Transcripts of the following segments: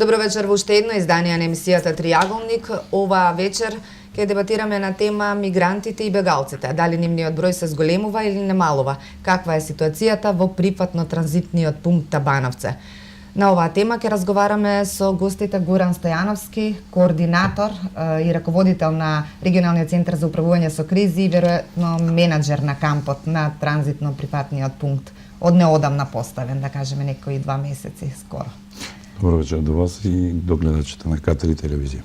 Добро вечер во уште едно издание на емисијата Триаголник. Ова вечер ќе дебатираме на тема мигрантите и бегалците. Дали нивниот број се зголемува или немалува? Каква е ситуацијата во прифатно-транзитниот пункт Табановце? На оваа тема ќе разговараме со гостите Горан Стојановски, координатор и раководител на Регионалниот центар за управување со кризи и веројатно менаџер на кампот на транзитно-прифатниот пункт. Од неодамна поставен, да кажеме, некои 2 месеци скоро. Добро вечер до вас и до гледачите на К3 телевизија.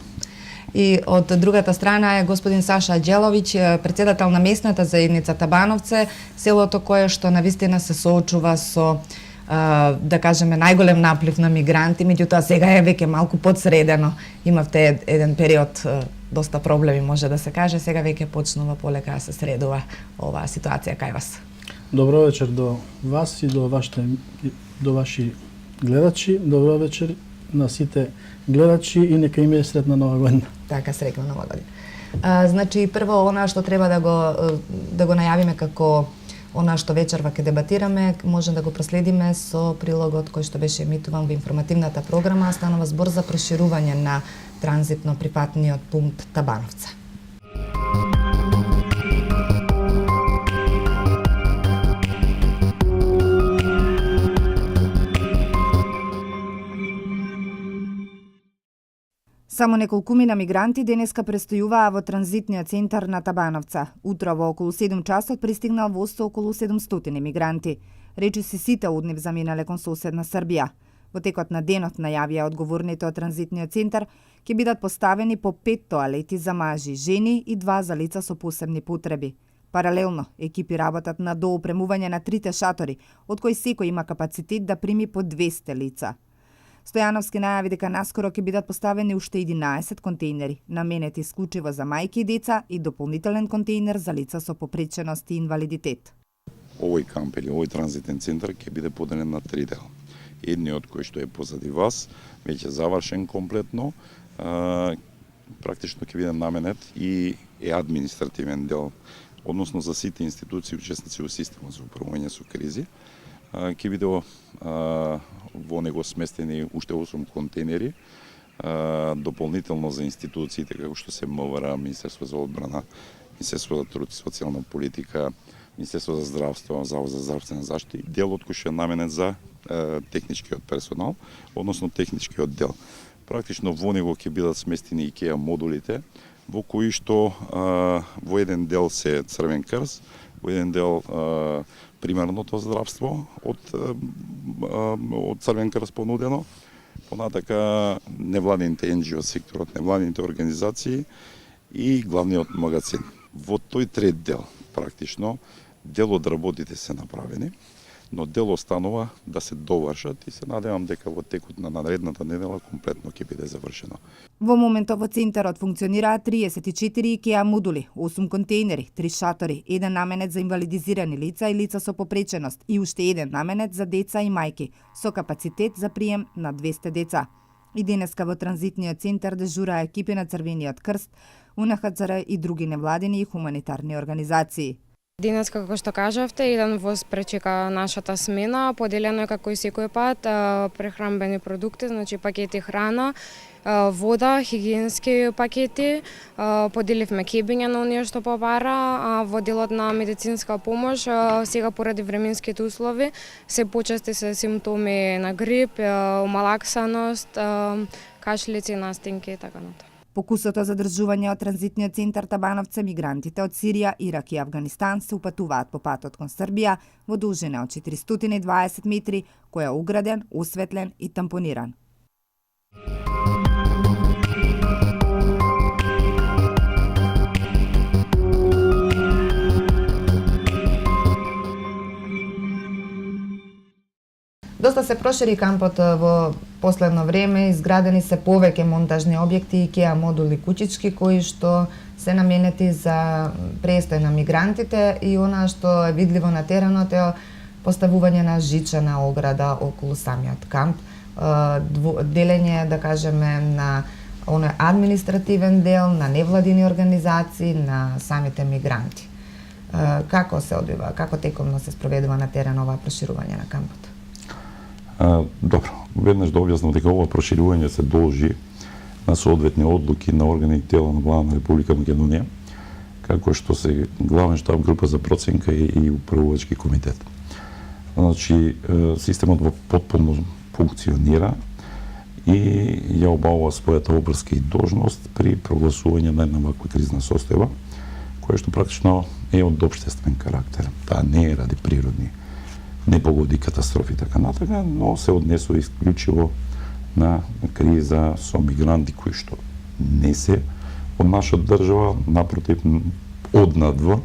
И од другата страна е господин Саша Аџеловиќ, председател на местната заедница Табановце, селото кое што навистина се соочува со да кажеме најголем наплив на мигранти, меѓутоа сега е веќе малку подсредено. Имавте еден период доста проблеми, може да се каже, сега веќе почнува полека да се средува оваа ситуација кај вас. Добро вечер до вас и до ваши гледачи. Добро вечер на сите гледачи и нека им е сретна нова година. Така, среќна нова година. Значи, прво она што треба да го најавиме како она што вечерва ќе дебатираме, може да го проследиме со прилогот кој што беше емитуван во информативната програма. Станува збор за проширување на транзитно-прифатниот пункт Табановце. Само неколкумина мигранти денеска престојуваа во транзитниот центар на Табановца. Утро во околу 7 часот пристигнал воз со околу 700 мигранти. Речиси сите од нив заминале кон соседна Србија. Во текот на денот, најавија одговорните од транзитниот центар, ќе бидат поставени по 5 тоалети за мажи, жени и 2 за лица со посебни потреби. Паралелно, екипи работат на доопремување на 3 шатори, од кои секој има капацитет да прими по 200 лица. Стојановски најави дека наскоро ќе бидат поставени уште 11 контејнери, наменети исклучиво за мајки и деца и дополнителен контејнер за лица со попреченост и инвалидитет. Овој камп или овој транзитен центар ќе биде поделен на 3 дела. Едниот кој што е позади вас, веќе завршен комплетно, практично ќе биде наменет и административен дел, односно за сите институции учесници во системот за управување со кризи. Ќе биде во него сместени уште 8 контейнери, дополнително за институциите како што се МВР, Министерство за одбрана, Министерство за труд и социјална политика, Министерство за здравство, Завод за здравствена заштита, делот кој што е наменет за техничкиот персонал, односно техничкиот дел. Практично во него ќе бидат сместени IKEA модулите, во кои што во еден дел се Црвен крст, во еден дел примерното здравство од Црвен крст понудено, понатака невладините NGO секторот, невладините организации и главниот магазин. Во тој трет дел, практично, дел од работите се направени, но дел останува да се довршат и се надевам дека во текот на наредната недела комплетно ќе биде завршено. Во моментот во центарот функционираат 34 IKEA модули, 8 контејнери, 3 шатори, еден наменет за инвалидизирани лица и лица со попреченост и уште еден наменет за деца и мајки со капацитет за прием на 200 деца. И денеска во транзитниот центар дежураа екипи на Црвениот крст, УНХЦР и други невладини и хуманитарни организации. Денес, како што кажавте, еден воз пречека нашата смена, поделено е како и секој пат, прехранбени продукти, значи пакети храна, вода, хигиенски пакети, поделивме кебиња на оние што побара, во делот на медицинска помош, сега поради временските услови, се почести се симптоми на грип, малаксаност, кашлици, настинки и така натаму. Покусото за држување од транзитниот центар Табановце, мигрантите од Сирија, Ирак и Авганистан се упатуваат по патот кон Србија во должина од 420 метри, кој е ограден, осветлен и тампониран. Доста се прошири кампот во последно време, изградени се повеќе монтажни објекти IKEA модули куќички кои што се наменети за престој на мигрантите и она што е видливо на теренот е поставување на жичена ограда околу самиот камп, делење, да кажеме, на оној административен дел, на невладини организации, на самите мигранти. Како се одвива, како текомно се спроведува на терен оваа проширување на кампот? Добро, веднаш да објаснам дека ова проширување се должи на соодветни одлуки на органи и тела на Влада на Република Македонија, како што се главен штаб, група за проценка и управувачки комитет. Значи, системот во потполно функционира и ја обавува својата обврска и должност при прогласување на една ваква кризна состојба, која што практично е од општествен карактер. Таа не е ради природни непогоди, катастрофи, така натака, но се однесува исклучиво на криза со мигранти кои што не се од наша држава, напротив, однадва,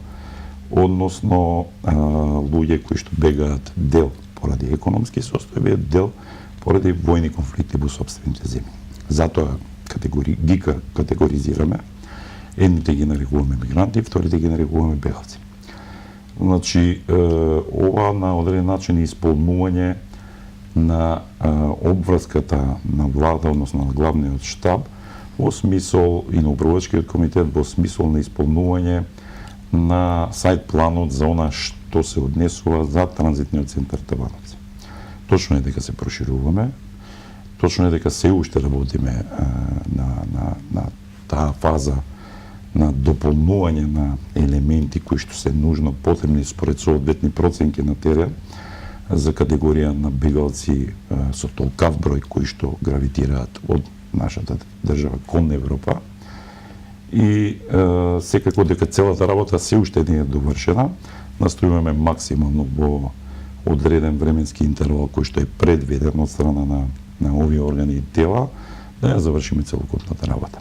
односно луѓе кои што бегаат дел поради економски состојби, дел поради војни конфликти во сопствените земји. Затоа ги категоризираме, едните ги нарекуваме мигранти, вторите ги нарекуваме бегалци. Значи, ова на одреден начин е исполнување на обврската на влада, односно на главниот штаб, во смисол и на управувачкиот комитет, во смисол на исполнување на сајт планот за она што се однесува за транзитниот центар Табановци. Точно е дека се прошируваме, точно е дека се уште работиме на таа фаза на дополнување на елементи кои што се нужно потребни според соодветни проценки на терен за категорија на бегалци со толкав број кои што гравитираат од нашата држава кон Европа. И секако дека целата работа се уште не е довршена, настојуваме максимално во одреден временски интервал кој што е предвиден од страна на овие органи и тела да ја завршиме целокупната работа.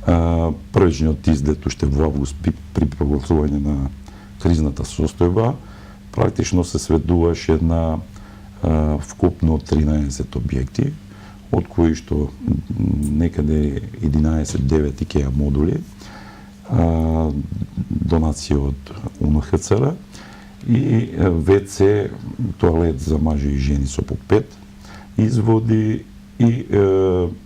Првичниот излет уште во август при прогласување на кризната состојба практично се сведуваше на вкупно 13 објекти, од кои што некаде 11-9 IKEA модули, донација од УНХЦР и ВЦ, тоалет за мажи и жени со по 5 изводи и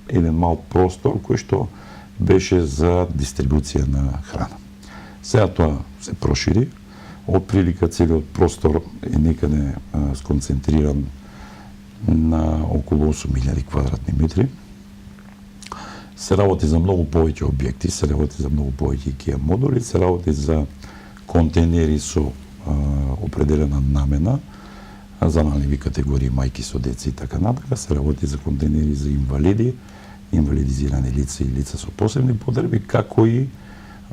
еден мал простор кој што беше за дистрибуција на храна. Сега тоа се прошири, од прилика целиот простор е некаде сконцентриран на околу 8.000 квадратни метри. Се работи за многу повеќе објекти, се работи за многу повеќе IKEA модули, се работи за контейнери со определена намена, за наливи категории мајки со деца и така натака, се работи за контейнери за инвалиди, инвалидизирани лица и лица со посебни потреби, како и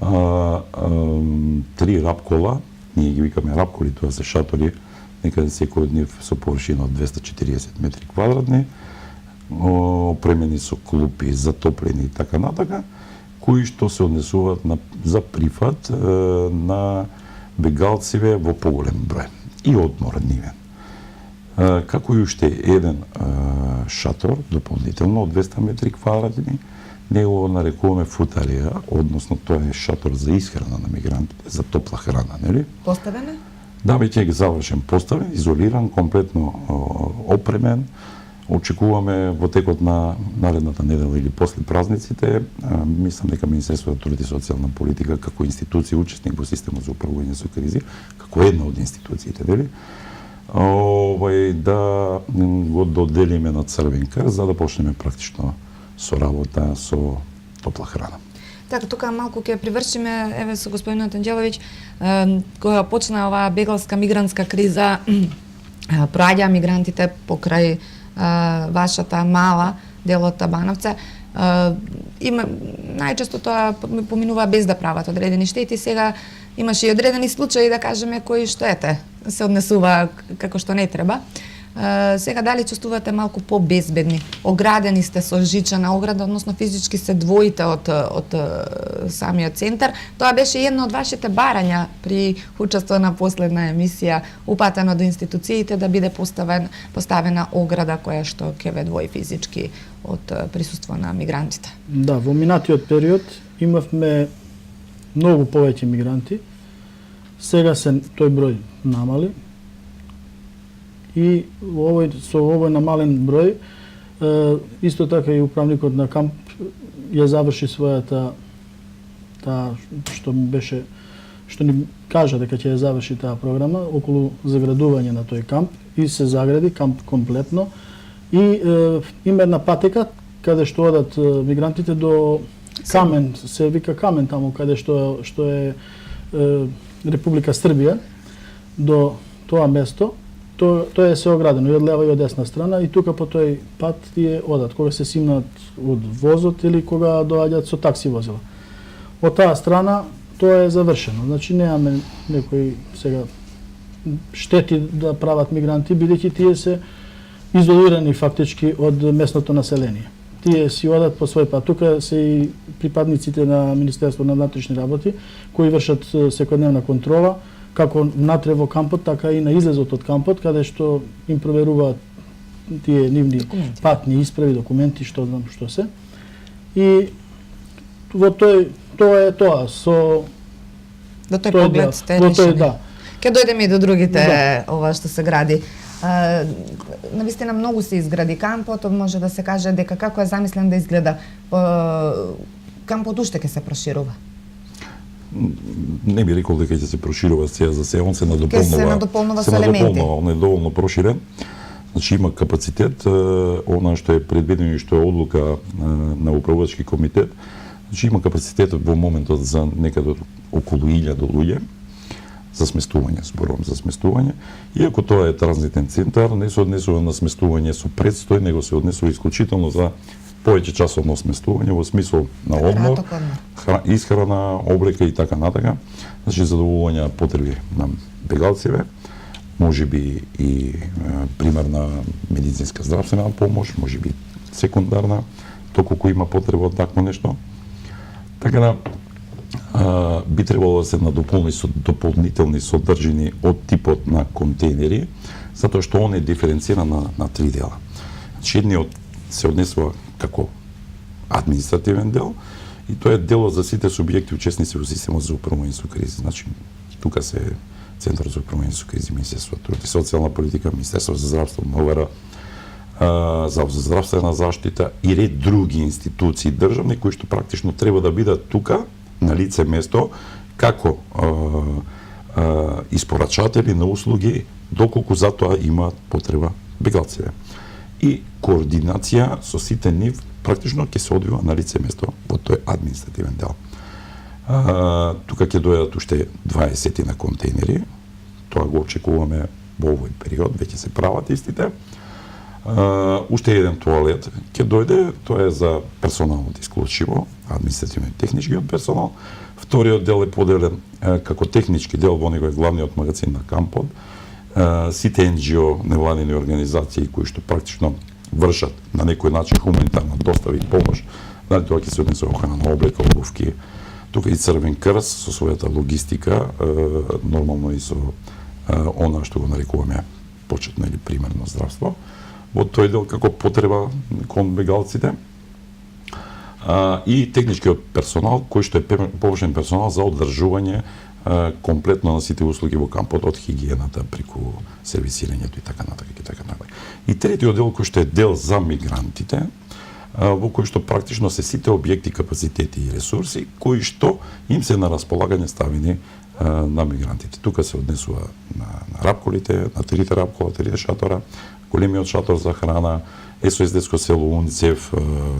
3 рапкола, ние ги викаме рапколи, тоа се шатори, некаде секој од нив со површина од 240 метри квадратни, опремени со клупи, затоплени и така натака, кои што се однесуваат за прифат на бегалциве во поголем број и одмор нивен. Како и уште еден шатор дополнително од 200 метри квадратни, него нарекуваме футарија, односно тоа е шатор за исхрана на мигрантите, за топла храна, нели? Поставена? Да, веќе е завршен, поставен, изолиран, комплетно опремен. Очекуваме во текот на наредната недела или после празниците, мислам дека Министерството на труд и социјална политика како институција учесник во системот за управување со кризи, како една од институциите, нели? Да го доделиме на црвен крст за да почнеме практично со работа со топла храна. Така, тука малку ќе привршиме, еве со господинот Анđelović, кога почна оваа бегалска мигрантска криза, проаѓаа мигрантите покрај вашата мала дел од Табановца. Има најчесто тоа поминува без да прават одредени штети. Сега имаше и одредени случаи, да кажеме, кои што се однесува како што не треба. Сега дали чувствувате малку по-безбедни? Оградени сте со жичена ограда, односно физички се двоите од самиот центар. Тоа беше едно од вашите барања при учество на последна емисија, упатено до институциите да биде поставена ограда која што ќе ве двои физички од присуство на мигрантите. Да, во минатиот период имавме многу повеќе мигранти. Сега тој број намали. И со овој намален број, исто така и управникот на камп ја заврши својата што што ни кажа дека ќе ја заврши таа програма околу заградување на тој камп и се загради камп комплетно и има една патека каде што одат мигрантите до Камен, се вика Камен таму каде што е Република Србија, до тоа место. Тоа е се оградено и од лева и од десна страна и тука по тој пат тие одат кога се симнат од возот или кога доаѓаат со такси возила. Од таа страна тоа е завршено. Значи немаме некои сега штети да прават мигранти, бидејќи тие се изолирани фактички од местното население. Тие си одат по свој пат. Тука се и припадниците на Министерство на внатрешни работи кои вршат секојдневна контрола како внатре во кампот, така и на излезот од кампот, каде што им проверуваат тие нивни патни исправи, документи, што знам што се. И во тоа е тоа со до тој поглед сте решени. Да. Ке дојдеме и до другите ова што се гради. Навистина многу се изгради кампот, може да се каже дека како е замислен да изгледа кампот уште ќе се проширува. Не би рекол дека ќе се проширува сега за се, он се надополнува со елементи. Он е доволно проширен. Значи има капацитет, она што е предвидено и што е одлука на управувачки комитет, значи има капацитет во моментот за некаде околу 1000 луѓе за сместување, зборувам за сместување. Иако тоа е транзитен центар, не се однесува на сместување со предстој, него се однесува исклучително за повеќе часовно сместување во смисол на одмор, исхрана, облека и така натака. Значи задоволување потреби на бегалците, можеби и примерна медицинска здравствена помош, можеби секундарна, доколку има потреба од такво нешто. Така да би требало да се надополни со дополнителни содржини од типот на контейнери, затоа што он е диференциран на три дела. Значи едниот се однесува како административен дел и тоа е делот за сите субјекти учесници во системот за управување со кризи. Значи тука се Центарот за управување со кризи, Министерство за труд и социјална политика, Министерство за здравство, МВР, Завод за здравствена заштита и ред други институции државни кои што практично треба да бидат тука на лице место како испорачатели на услуги доколку за тоа имаат потреба бегалците. И координација со сите нив практично ќе се одвива на лице место во тој административен дел. Тука ќе дојдат уште 20 на контейнери, тоа го очекуваме во овој период, веќе се прават истите. Уште еден тоалет ќе дојде, тоа е за персоналот исклучиво, административно и техничкиот персонал. Вториот дел е поделен како технички дел, во него е главниот магазин на кампот. Сите НГО, невладини организации кои што практично вршат на некој начин хуманитарна достава и помош, дали тоа ќе се однесе охрана на облека, обувки. Тука и Црвен крст со својата логистика, нормално и со она што го нарекуваме почетно или примерно здравство. Во тој дел како потреба кон бегалците. И техничкиот персонал, кој што е површен персонал за одржување комплетно на сите услуги во кампот, од хигиената преку сервисирањето и така натака и така натака. И третиот дел кој што е дел за мигрантите, во кој што практично се сите објекти, капацитети и ресурси кои што им се на располагање ставени на мигрантите. Тука се однесува на рапколите, на трите рапкола, трите шатора, големиот шатор за храна, СОС детско село Унцев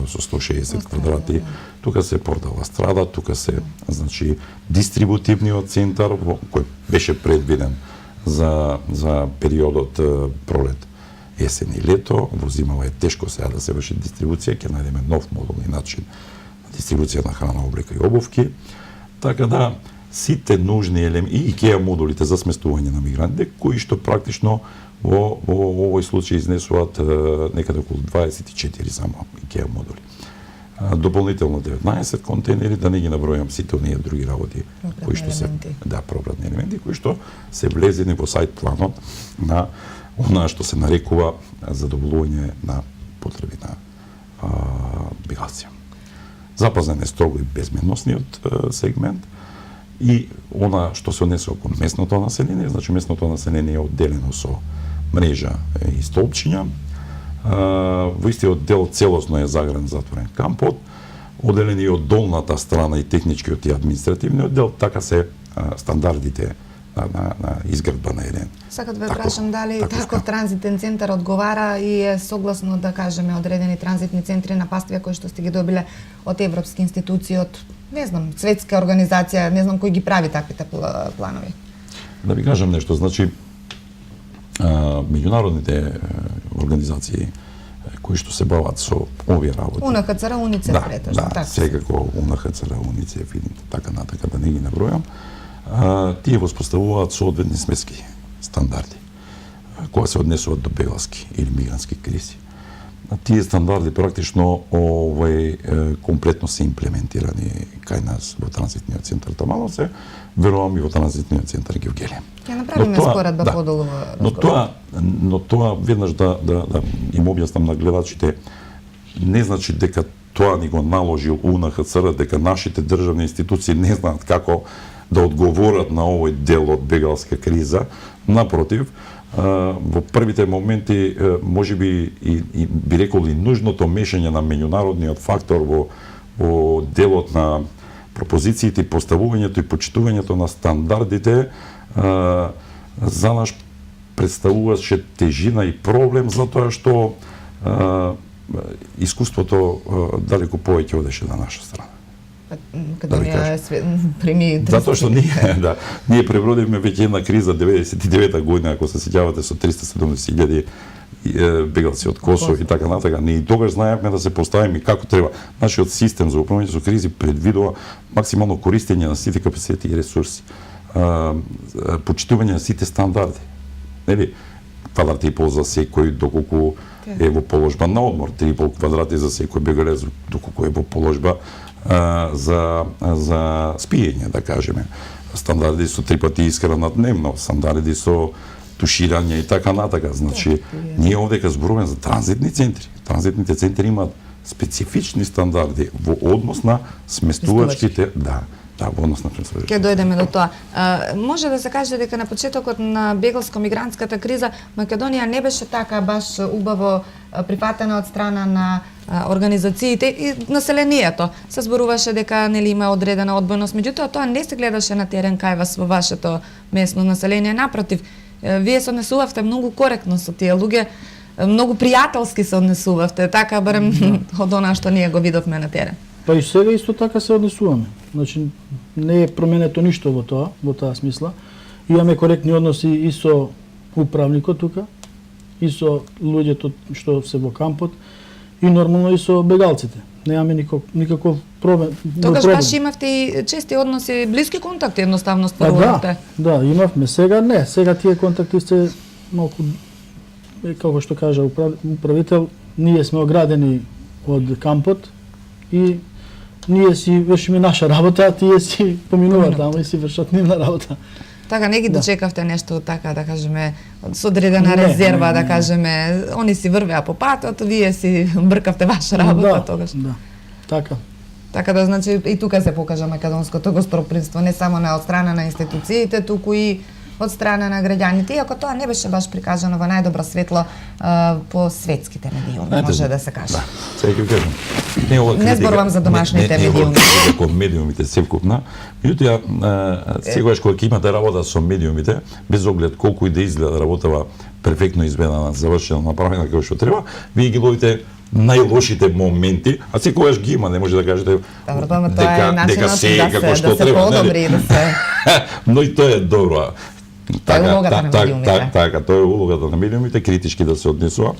со 160 квадрати, тука се портала Страда, тука се значи дистрибутивниот центар кој беше предвиден за периодот пролет, есен и лето. Во зимава е тешко сега да се врши дистрибуција, ќе најдеме нов модул и начин на дистрибуција на храна, облека и обувки. Така да сите нужни елементи и IKEA модулите за сместување на мигрантите кои што практично во овој случај изнесуваат некаде околу 24 само IKEA модули. Дополнително 19 контейнери, да не ги набројам сите оние други работи кои што се пропратни елементи кои што се влезени во сајт планот на она што се нарекува задоволување на потреби на бегалци. Запазен е строго и безбедносниот сегмент и она што се однесува кон местното население, значи местното население е одделено со мрежа и столпчиња. Во истиот дел целосно е заграден затворен кампот, одделени од долната страна и техничкиот и административниот дел, така се стандардите на изградба на еден. Сакат да ве Таков- прашам дали таков таков камп. транзитен центар одговара и е согласно, да кажеме, одредени транзитни центри на паствија кои што сте ги добиле од европски институции, од, не знам, светска организација, не знам кој ги прави таквите планови. Да ви кажам нешто, значи меѓународните организации кои што се бават со овие работи. УНХЦР, УНИЦЕФ, претежно, да, така. секако УНХЦР, УНИЦЕФ и така натака, да не ги набројам, тие воспоставуваат соодветни сметски стандарди кои се однесуваат до бегалски или мигрантски кризи. Тие стандарди практично комплетно се имплементирани кај нас во транзитниот центар Табановце, верувам и во транзитниот центар Гевгелија. Ќе направиме споредба подолу во Но тоа веднаш да им објаснам на гледачите, не значи дека тоа ни го наложил УНХЦР, дека нашите државни институции не знаат како да одговорат на овој дел од бегалска криза. Напротив, во првите моменти можеби и би рекол и нужното мешање на меѓународниот фактор во делот на пропозициите, поставувањето и почитувањето на стандардите за нас представуваше тежина и проблем затоа што искуството далеко повеќе одеше на наша страна. Каде ви кажам. прими Затоа што ние пребродивме веќе една криза 99-та година, ако се сеќавате, со 370.000 бегалци од Косово и така натака. Ние и тогаш знаевме да се поставиме како треба. Нашиот систем за управување со кризи предвидува максимално користење на сите капацитети и ресурси, почитување на сите стандарди. Нели, квадрати и пол за секој доколку е во положба на одмор, 3,5 квадрати за секој бегалец доколку е во положба за спиење, да кажеме. Стандарди со 3 пати исхрана дневно, стандарди со туширање и така натака. Значи, ние овдека зборуваме за транзитни центри. Транзитните центри имаат специфични стандарди во однос на сместувачките, во однос на сместувачките. Ќе дојдеме до тоа. Може да се каже дека на почетокот на бегалско-мигрантската криза Македонија не беше така баш убаво прифатена од страна на организациите и населението. Се зборуваше дека нели има одредена одбойност, меѓутоа тоа не се гледаше на терен кај вас во вашето местно население. Напротив, вие се однесувавте многу коректно со тие луѓе, многу пријателски се однесувавте, така барем од она што ние го видовме на терен. Па и сега исто така се однесуваме. Значи, не е променето ништо во таа смисла. Имаме коректни односи и со управникот тука, и со луѓето што се во кампот, и нормално и со бегалците. Немаме никаков проблем. Тогаш баш имавте и чести односи, блиски контакти едноставно стварувате. Да, имавме. Сега не. Сега тие контакти се малку, како што кажа управител, ние сме оградени од кампот и ние си вршиме наша работа, а тие си поминуваат таму и си вршат нивна работа. Така, не ги дочекавте нешто така, да кажеме, со одредена резерва, да кажеме, они си врвеа по патот, вие си бркавте ваша работа тогаш. Да, така. Така да, значи, и тука се покажа македонското гостопримство, не само од страна на институциите, туку и од страна на граѓаните, иако тоа не беше баш прикажано во најдобро светло по светските медиуми, може да се каже. Да, сега ќе кажам. Не зборувам за домашните медиуми. Како медиумите севкупна, меѓутоа секогаш кога ќе имате работа со медиумите, без оглед колку и да изгледа работава перфектно изведена, завршена, направена како што треба, вие ги ловите најлошите моменти, а секогаш ги има, не може да кажете дека се како што треба, подобри, да се но и тоа е добро. Тоа е улогата на медиумите. Така, тоа е улогата на медиумите, критички да се однесува.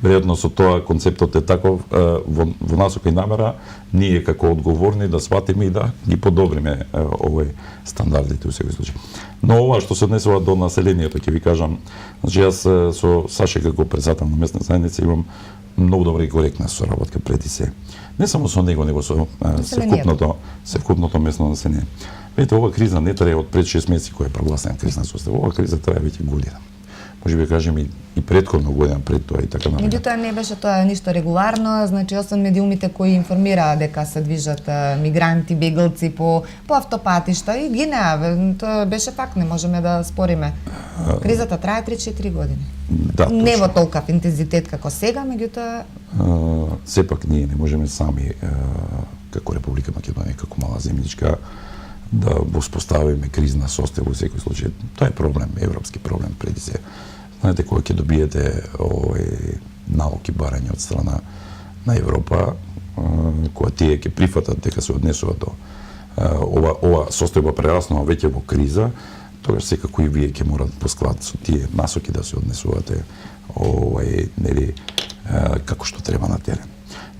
Веројатно со тоа концептот е таков во насока и намера ние како одговорни да сватиме и да ги подобриме овој стандардите во секој случај. Но ова што се однесува до населението, ќе ви кажам, значи јас со Саше како председател на местна заедница имам многу добра и коректна соработка преди се. Не само со него, него со севкупното местно население. Видите, ова криза не трае од пред 6 месеци која е прогласена кризна состав. Ова криза трае веќе година. Може би кажем и претходно година пред тоа и така натаму. Меѓутоа не беше тоа ништо регуларно, значи освен медиумите кои информираа дека се движат мигранти, бегалци по автопатишта и гинеа, тоа беше факт, не можеме да спориме. Кризата трае 3-4 години. Да, не во толкав интензитет како сега, меѓутоа сепак ние не можеме сами како Република Македонија, како мала земјичка, да воспоставиме кризна состојба во секој случај. Тоа е проблем, европски проблем преди се. Знаете, кога ќе добиете налог и барање од страна на Европа, кога тие ќе прифатат дека се однесуваат до ова состојба прераснува веќе во криза, тогаш секако и вие ќе морат по склад со тие насоки да се однесувате нели како што треба на терен.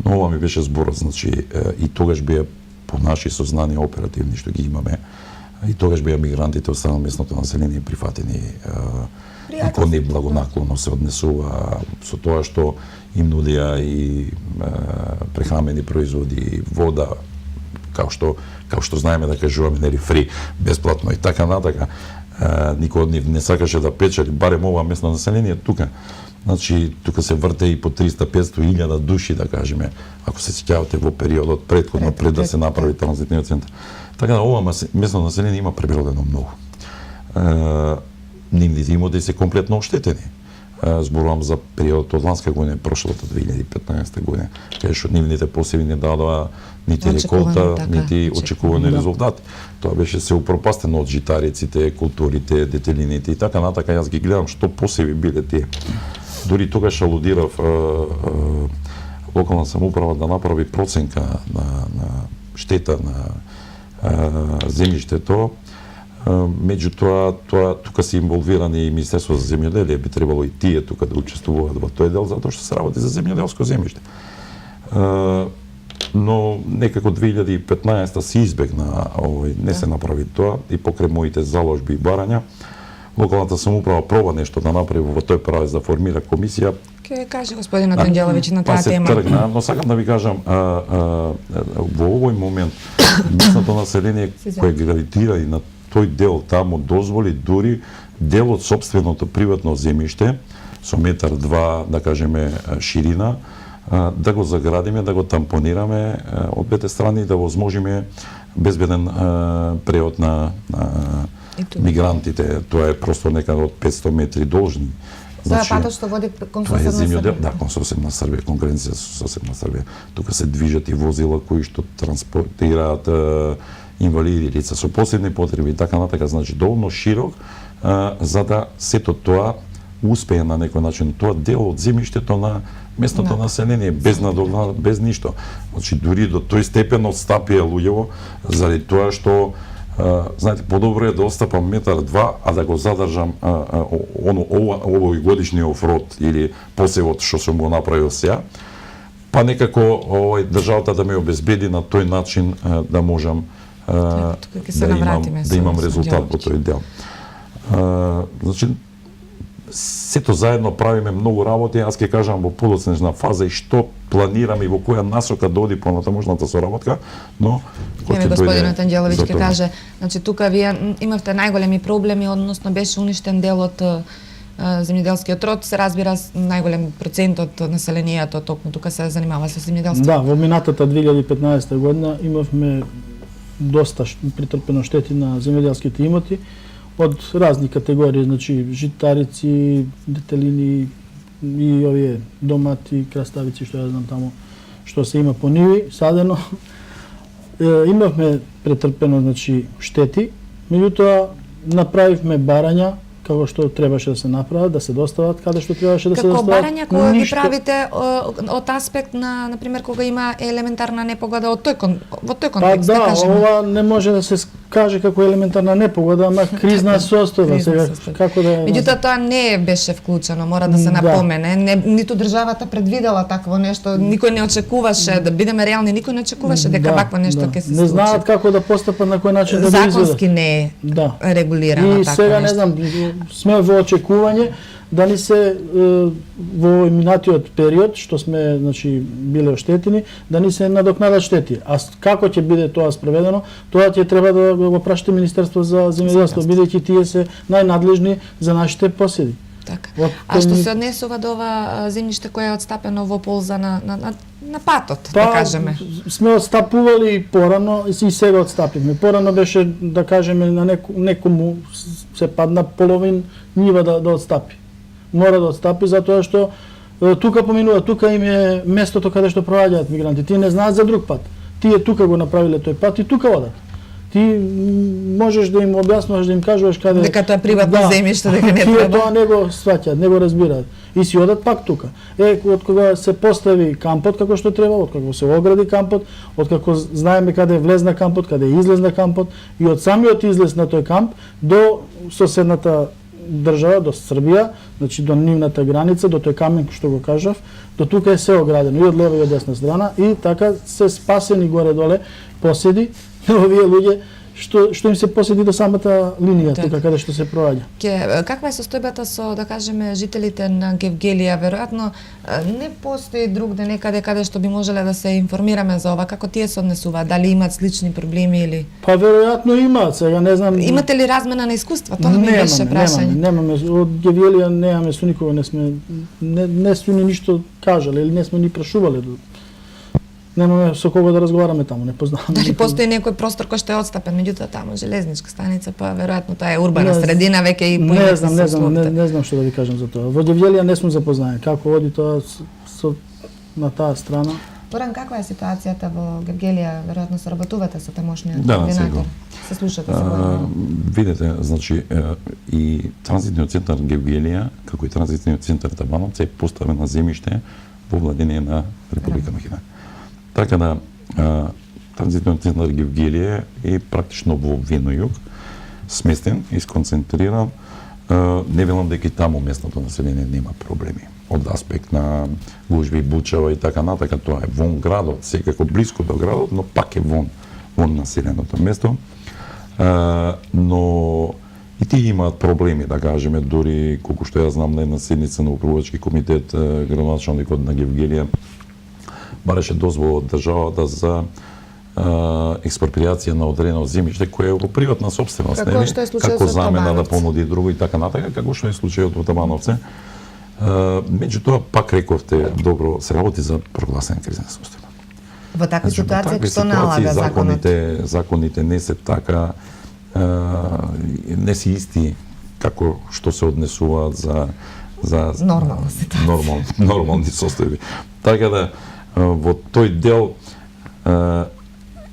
Но ова ми беше зборот, значи и тогаш беа по наши сознанија оперативни што ги имаме, и тогаш беа мигрантите од страна на местното население прифатени и кон нив благонаклонно се однесува со тоа што им нудија и прехрамени производи, вода, како што знаеме да кажуваме, нели фри, бесплатно и така натака. Никој од нив не сакаше да печели, барем ова местно население тука. Значи, тука се врте и по 300-500 души, да кажеме, ако се сеќавате во периодот предходно, пред да се направи транзитниот центар. Така да, ова местно население има пребродено многу. Нивните имоти се комплетно оштетени. Зборувам за периодот од ланска година, прошлата 2015 година, каде што нивните посеви не дадоа нити реколта, нити очекувани резултати. Тоа беше се упропастено од житариците, културите, детелините и така натака. Јас ги гледам што посеви биле тие. Дори тогаш алудирав локална самоуправа да направи проценка на штета на земјиштето. Меѓутоа, тука се инволвирани и Министерство за земјоделие, би требало и тие тука да учествуваат во тој дел, затоа што се работи за земјоделско земјиште. Но некако 2015 се избегна, не се направи тоа, и покрај моите заложби и барања, локалната самоуправа проба нешто да направи во тој правец да формира комисија. Ке каже господинот Анđеловиќ на таа тема. Тргна, но сакам да ви кажам, во овој момент местното население кое гравитира и на тој дел таму дозволи дури дел од сопственото приватно земјиште со метар 2, да кажеме, ширина, да го заградиме, да го тампонираме од двете страни, да возможиме безбеден превод на мигрантите. Тоа е просто некаде од 500 метри должни. Тоа е патот што води кон соседна Србија. Да, кон соседна Србија, конкуренција со соседна Србија. Тука се движат и возила кои што транспортираат инвалиди, лица со посебни потреби и така натака, значи доволно широк, за да сето тоа успее на некој начин. Тоа дел од земјиштето на местното население, без надоглад, без ништо. Значи дури до тој степен одстапија луѓево, заради тоа што знаете, подобро е да остапам метар 2, а да го задржам овој годишни офрод или посевот што сум го направил сега, па некако државата да ме обезбеди на тој начин да можам да имам резултат во тој дел. Значи, сето заедно правиме многу работи, аз ќе кажам во подоцнежна фаза и што планираме и во која насока да оди понатамошната соработка, но господинот Анđеловиќ ќе каже, значи тука вие имавте најголеми проблеми, односно беше уништен дел од земјоделскиот род, се разбира најголем процент од населението токму тука се занимава со земјоделство. Да, во минатата 2015 година имавме доста претрпено штети на земјоделските имоти од разни категории, значи житарици, детелини и овие домати, краставици, што ја знам таму, што се има по ниви, садено. Имавме претрпено, значи, штети, меѓутоа направивме барања како што требаше да се направат, да се достават каде што требаше да се достават. Како барања кои ги правите од аспект на пример кога има елементарна непогода во тој контекст, да кажеме? Ова не може да се каже како елементарна непогода, ама кризна состојба, сега како да. Меѓутоа тоа не беше вклучено, мора да се напомене, ниту државата предвидела такво нешто, никој не очекуваше, да бидеме реални, никој не очекуваше дека вакво нешто ќе се случи. Не знаат како да постапат, на кој начин да го изведат. Законски не е регулирано такво нешто. И сега не знам, сме во очекување да ни се во минатиот период што сме, значи, биле оштетени, да ни се надокнадат штети. А како ќе биде тоа спроведено, тоа ќе треба да го прашате Министерство за земјоделство, бидејќи тие се најнадлежни за нашите поседи. Така. А што се однесува до ова земјиште кое е отстапено во полза на патот, да кажеме? Сме отстапували и порано и сега отстапивме. Порано беше, да кажеме, на некому се падна половин нива да отстапи. Мора да отстапи затоа што тука поминува, тука им е местото каде што проаѓаат мигранти. Тие не знаат за друг пат. Тие тука го направиле тој пат и тука одат. ти можеш да им објаснуваш, да им кажуваш каде Дека тоа е приватно земјиште, дека не тие треба. тоа не го сваќаат, не го разбираат. И си одат пак тука. Од кога се постави кампот како што треба, од кога се огради кампот, од како знаеме каде влезна кампот, каде излезна кампот и од самиот излез на тој камп до соседната држава, до Србија, значи до нивната граница, до тој камен што го кажав, до тука е се оградено и од лева и од десна страна и така се спасени горе-доле поседи овие луѓе што им се поседи до самата линија тука каде што се проаѓа. Каква е состојбата со, да кажеме, жителите на Гевгелија? Веројатно не постои другде некаде каде што би можеле да се информираме за ова, како тие се однесуваат, дали имаат слични проблеми или Па веројатно имаат, сега не знам. Имате ли размена на искуства? Тоа ми беше прашање. Немаме, од Гевгелија немаме, со никого не сме не сме ни ништо кажале или не сме ни прашувале. Немаме со кого да разговараме таму, не познаваме. Дали постои некој простор кој што е отстапен, меѓутоа таму железничка станица, па веројатно тоа е урбана средина, веќе и поимате не знам што да ви кажам за тоа. Во Гевгелија не сум запознаен. Како оди тоа на таа страна? Поран, каква е ситуацијата во Гевгелија? Веројатно соработувате со тамошниот Да, координатор. Се слушате за Видете, значи и транзитниот центар Гевгелија, како и транзитниот центар Табановци е поставен на земјиште во владение на Република Македонија. Така да транзитниот центар Гевгелија е практично во Вино-југ, сместен и сконцентриран. Не велам дека и таму местното население нема проблеми од аспект на гужви, бучава и така натака, тоа е вон градот, секако блиско до градот, но пак е вон населеното место. Но и тие имаат проблеми, да кажеме, дури колку што ја знам на една седница на управувачки комитет, градоначалникот на Гевгелија бараше дозвола од државата за експроприација на одредено земјиште кое е во приватна собственост, како замена да понуди друго и така натака, како што е случајот во Табановце. Меѓутоа, пак рековте, добро, се работи за прогласена кризна состојба. Во такви ситуации што налага законот? Законите не се така, не се исти како што се однесуваат за нормална ситуација. Нормални состојби. Така да во тој дел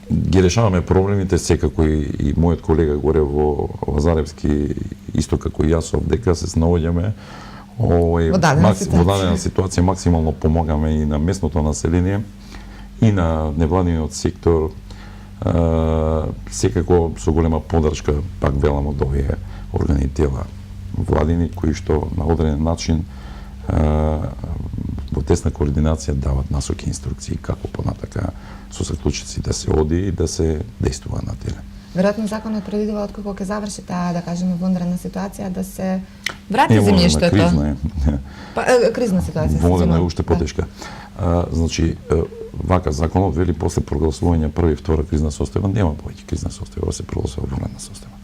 ги решаваме проблемите, секако и мојот колега горе во Лазаревски, исто како и јас овдека, се наоѓаме во дадена ситуација, максимално помагаме и на местното население и на невладиниот сектор, секако со голема поддршка, пак велам, од овие органи и тела владини, кои што на одреден начин во тесна координација дават насоки и инструкции како понатака со заклучици да се оди и да се действува на терен. Веројатно законот предвидува откако ќе заврши таа, да кажеме, вонредна ситуација, да се врати земјиштето. Кризна е. Кризна ситуација. Вонредна е уште потешка. Значи, вака законот вели после прогласување прва и втора кризна состојба нема повеќе кризна состојба, се прогласува вонредна состојба.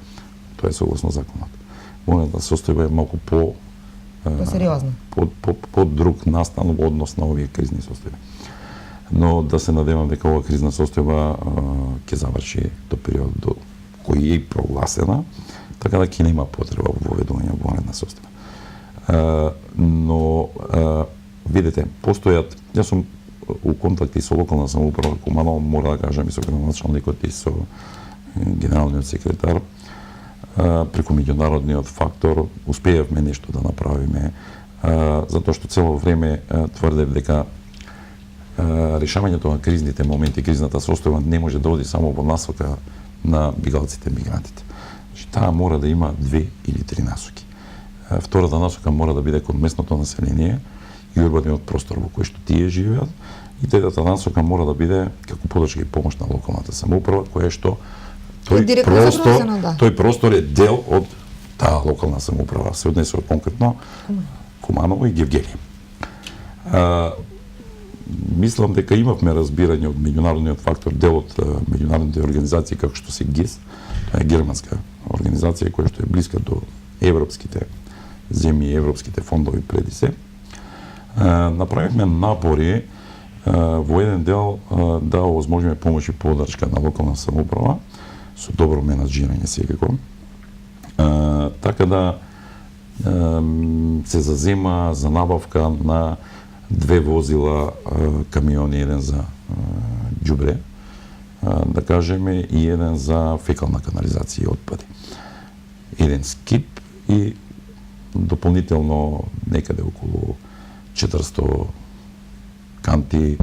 Тоа е согласно законот. Вонредна состојба е малку посериозно. По друг настан во однос на овие кризни состојби. Но да се надевам дека ова кризна состојба ќе заврши до период до кој е прогласена, така да ќе нема потреба во воведување во вонредна состојба. Но видите, постојат, јас сум у контакти со локална самоуправа Куманово, мора да кажам и со градоначалникот и со генералниот секретар, преку меѓународниот фактор успеавме нешто да направиме, затоа што цело време тврдев дека решавањето на кризните моменти, кризната состојба не може да оди само во насока на бегалците, мигрантите. Значи, таа мора да има 2 или 3 насоки. Втората насока мора да биде кон местното население и урбаниот простор во кој што тие живеат, и третата насока мора да биде како поддршка и помош на локалната самоуправа, која што тој простор е дел од таа локална самоуправа, се однесува конкретно Куманово и Гевгелија. Мислам дека имавме разбирање од меѓународниот фактор, дел од меѓународните организации како што се ГИС, тоа е германска организација која што е блиска до европските земји и европските фондови преди се. Направивме напори во еден дел да овозможиме помош и поддршка на локална самоуправа со добро менаџирање секако. Така да се зазема за набавка на 2 возила камиони, еден за џубре, да кажеме, и еден за фекална канализација и отпади. Еден скип и дополнително некаде околу 400 канти,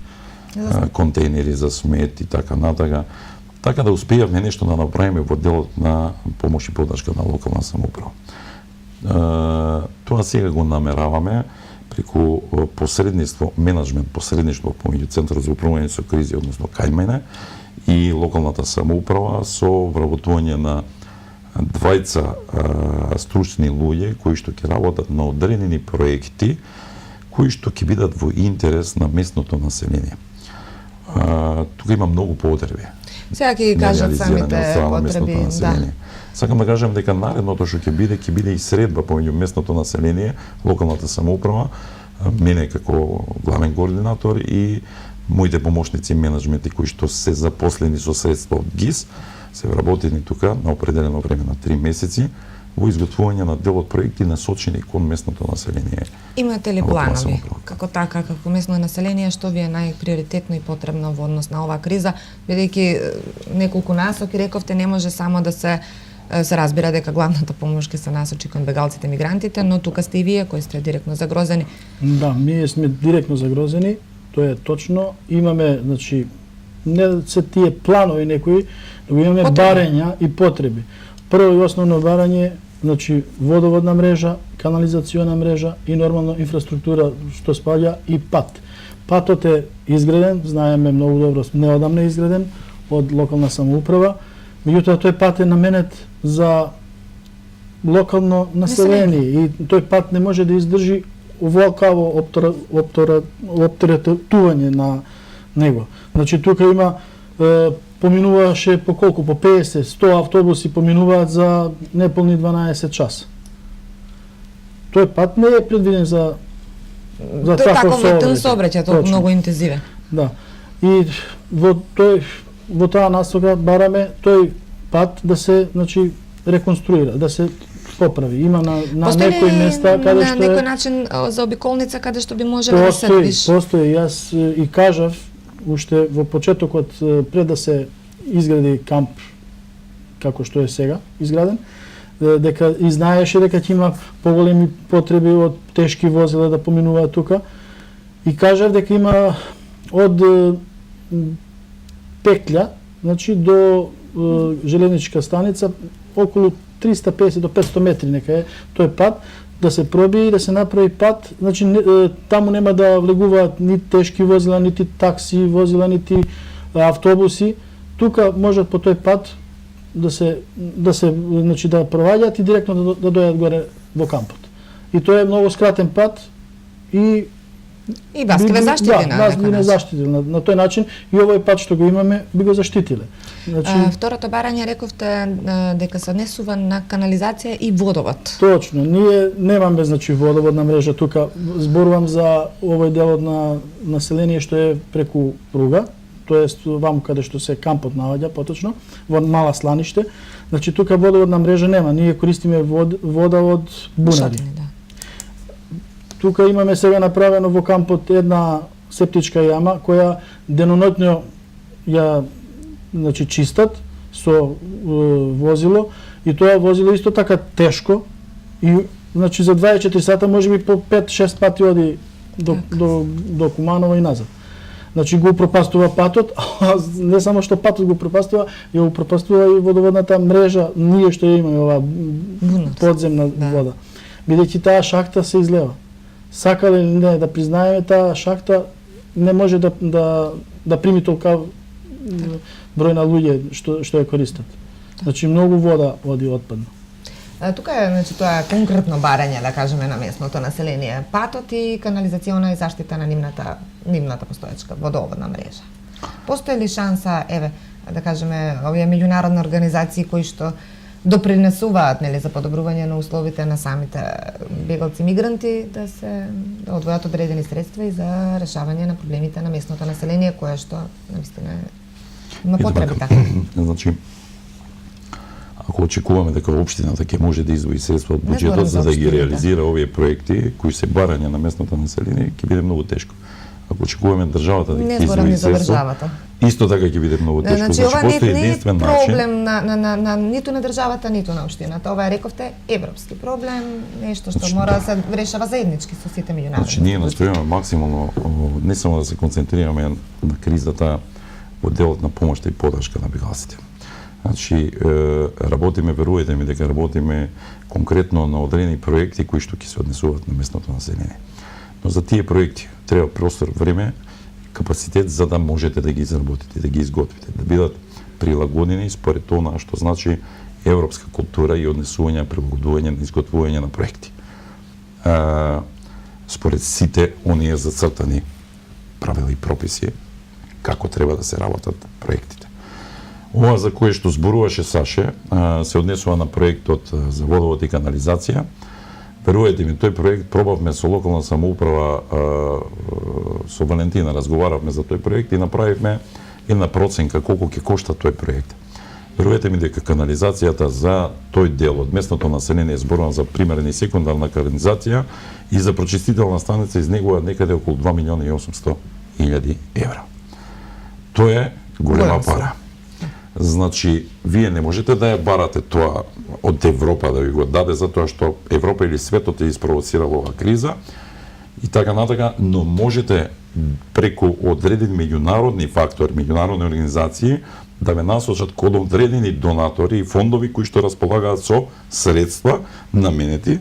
контейнери за смет и така натака. Така да успеавме нешто да направиме во делот на помош и поддршка на локална самоуправа. Тоа сега го намераваме преку посредништво, менеджмент посредништво помеѓу Центарот за управување со кризи, односно Кајмајне, и локалната самоуправа со вработување на двајца стручни луѓе кои што ќе работат на одредени проекти кои што ќе бидат во интерес на местното население. Тука има многу потреби. Сега ќе ги кажат самите потреби, да. Сакам да кажам дека наредното што ќе биде и средба помеѓу местното население, локалната самоуправа, мене како главен координатор и моите помошници и менеджменти кои што се запослени со средства од ГИС, се вработени тука на определено време на 3 месеци во изготвување на дел од проекти насочени кон местното население. Имате ли планови како така, како местно население, што ви е најприоритетно и потребно во однос на оваа криза, бидејќи неколку насоки рековте, не може само да се разбира дека главната помош ќе се насочи кон бегалците мигрантите, но тука сте и вие кои сте директно загрозени. Да, ние сме директно загрозени, тоа е точно. Имаме, значи, не се тие планови некои, но имаме барања и потреби. Прво и основно барање, значи водоводна мрежа, канализациона мрежа и нормално инфраструктура што спаѓа и пат. Патот е изграден, знаеме многу добро, неодамна изграден од локална самоуправа, меѓутоа тој пат е наменет за локално население и тој пат не може да издржи овакво оптеретување на него. Значи тука има поминуваше по колку, по 50, 100 автобуси поминуваат за неполни 12 часа. Тој пат не е предвиден за таков сообраќај, тоа многу интензивен. Да. И во таа насока бараме тој пат да се, значи, реконструира, да се поправи. Има на некои места каде што на некој начин за обиколница каде што би можело да се движи. Постои, јас и кажав уште во почетокот пред да се изгради камп како што е сега изграден, дека и знаеше дека ќе има поголеми потреби од тешки возила да поминуваат тука и кажав дека има од Пеклја, значи до железничка станица околу 350 до 500 метри нека е тој пат, да се пробие и да се направи пат, значи таму нема да влегуваат ни тешки возила, нити такси возила, нити автобуси. Тука можат по тој пат да се значи да проваѓаат и директно да дојдат горе во кампот. И тоа е многу скратен пат и вас ке ве заштити на нас би не заштити на тој начин и овој пат што го имаме би го заштитиле. Значи второто барање рековте дека се однесува на канализација и водовод. Точно, ние немаме значи водоводна мрежа тука, зборувам за овој делот на население што е преку пруга, тоест ваму каде што се кампот наоѓа поточно, во Мала Сланиште. Значи тука водоводна мрежа нема, ние користиме вода од бунари. Тука имаме сега направено во кампот една септичка јама која деноноќно ја значи чистат со возило и тоа возило исто така тешко и значи за 24 сата можеби по 5-6 пати оди до Куманово и назад. Значи го упропастува патот, а не само што патот го упропастува, ја упропастува и водоводната мрежа, ние што ја имаме оваа подземна вода. Бидејќи таа шахта се излева. Сакале или не да признаеме, таа шахта не може да прими толка број на луѓе што ја користат. Значи многу вода оди отпадна. Тука е, значи, тоа е конкретно барање, да кажеме, на местното население. Патот и канализациона и заштита на нивната постоечка водоводна мрежа. Постои ли шанса, еве, да кажеме, овие меѓународни организации кои што допринесуваат, нели, за подобрување на условите на самите бегалци мигранти да одвојат одредени средства и за решавање на проблемите на местното население кое што навистина има потреби така. Значи, ако очекуваме дека општината ќе може да издвои средства од буџетот за да ги реализира овие проекти кои се барање на местното население, ќе биде многу тешко. Ако очекуваме државата да ги издвои средства, Исто така ќе биде многу тешко. Значи, ова постои не е единствен начин. проблем на ниту на државата, ниту на општината. Ова е, рековте, европски проблем, нешто што мора да се решава заеднички со сите меѓународни. Значи, ние настојуваме максимално не само да се концентрираме на кризата во делот на помошта и подршка на бегалците. Значи, работиме, верувајте ми дека работиме конкретно на одредени проекти кои што ќе се однесуваат на местното население. Но за тие проекти треба простор, време, капацитет за да можете да ги изработите, да ги изготвите, да бидат прилагодени според тоа што значи европска култура и однесување, прилагодување на изготвување на проекти. Според сите оние зацртани правила и прописи како треба да се работат проектите. Ова за кое што зборуваше Саше се однесува на проектот за водовод и канализација. Верувајте ми, тој проект пробавме со локална самоуправа, со Валентина разговаравме за тој проект и направивме една проценка колку ќе кошта тој проект. Верувајте ми дека канализацијата за тој дел од местното население, зборувам за примерна и секундарна канализација и за прочистителна станица изнегува некаде околу 2.800.000 евра. Тоа е голема пара. Значи, вие не можете да ја барате тоа од Европа да ви го даде, затоа што Европа или светот е испровоцирало оваа криза и така натака, но можете преку одредени меѓународни фактори, меѓународни организации да ве насочат кон одредени донатори и фондови кои што располагаат со средства наменети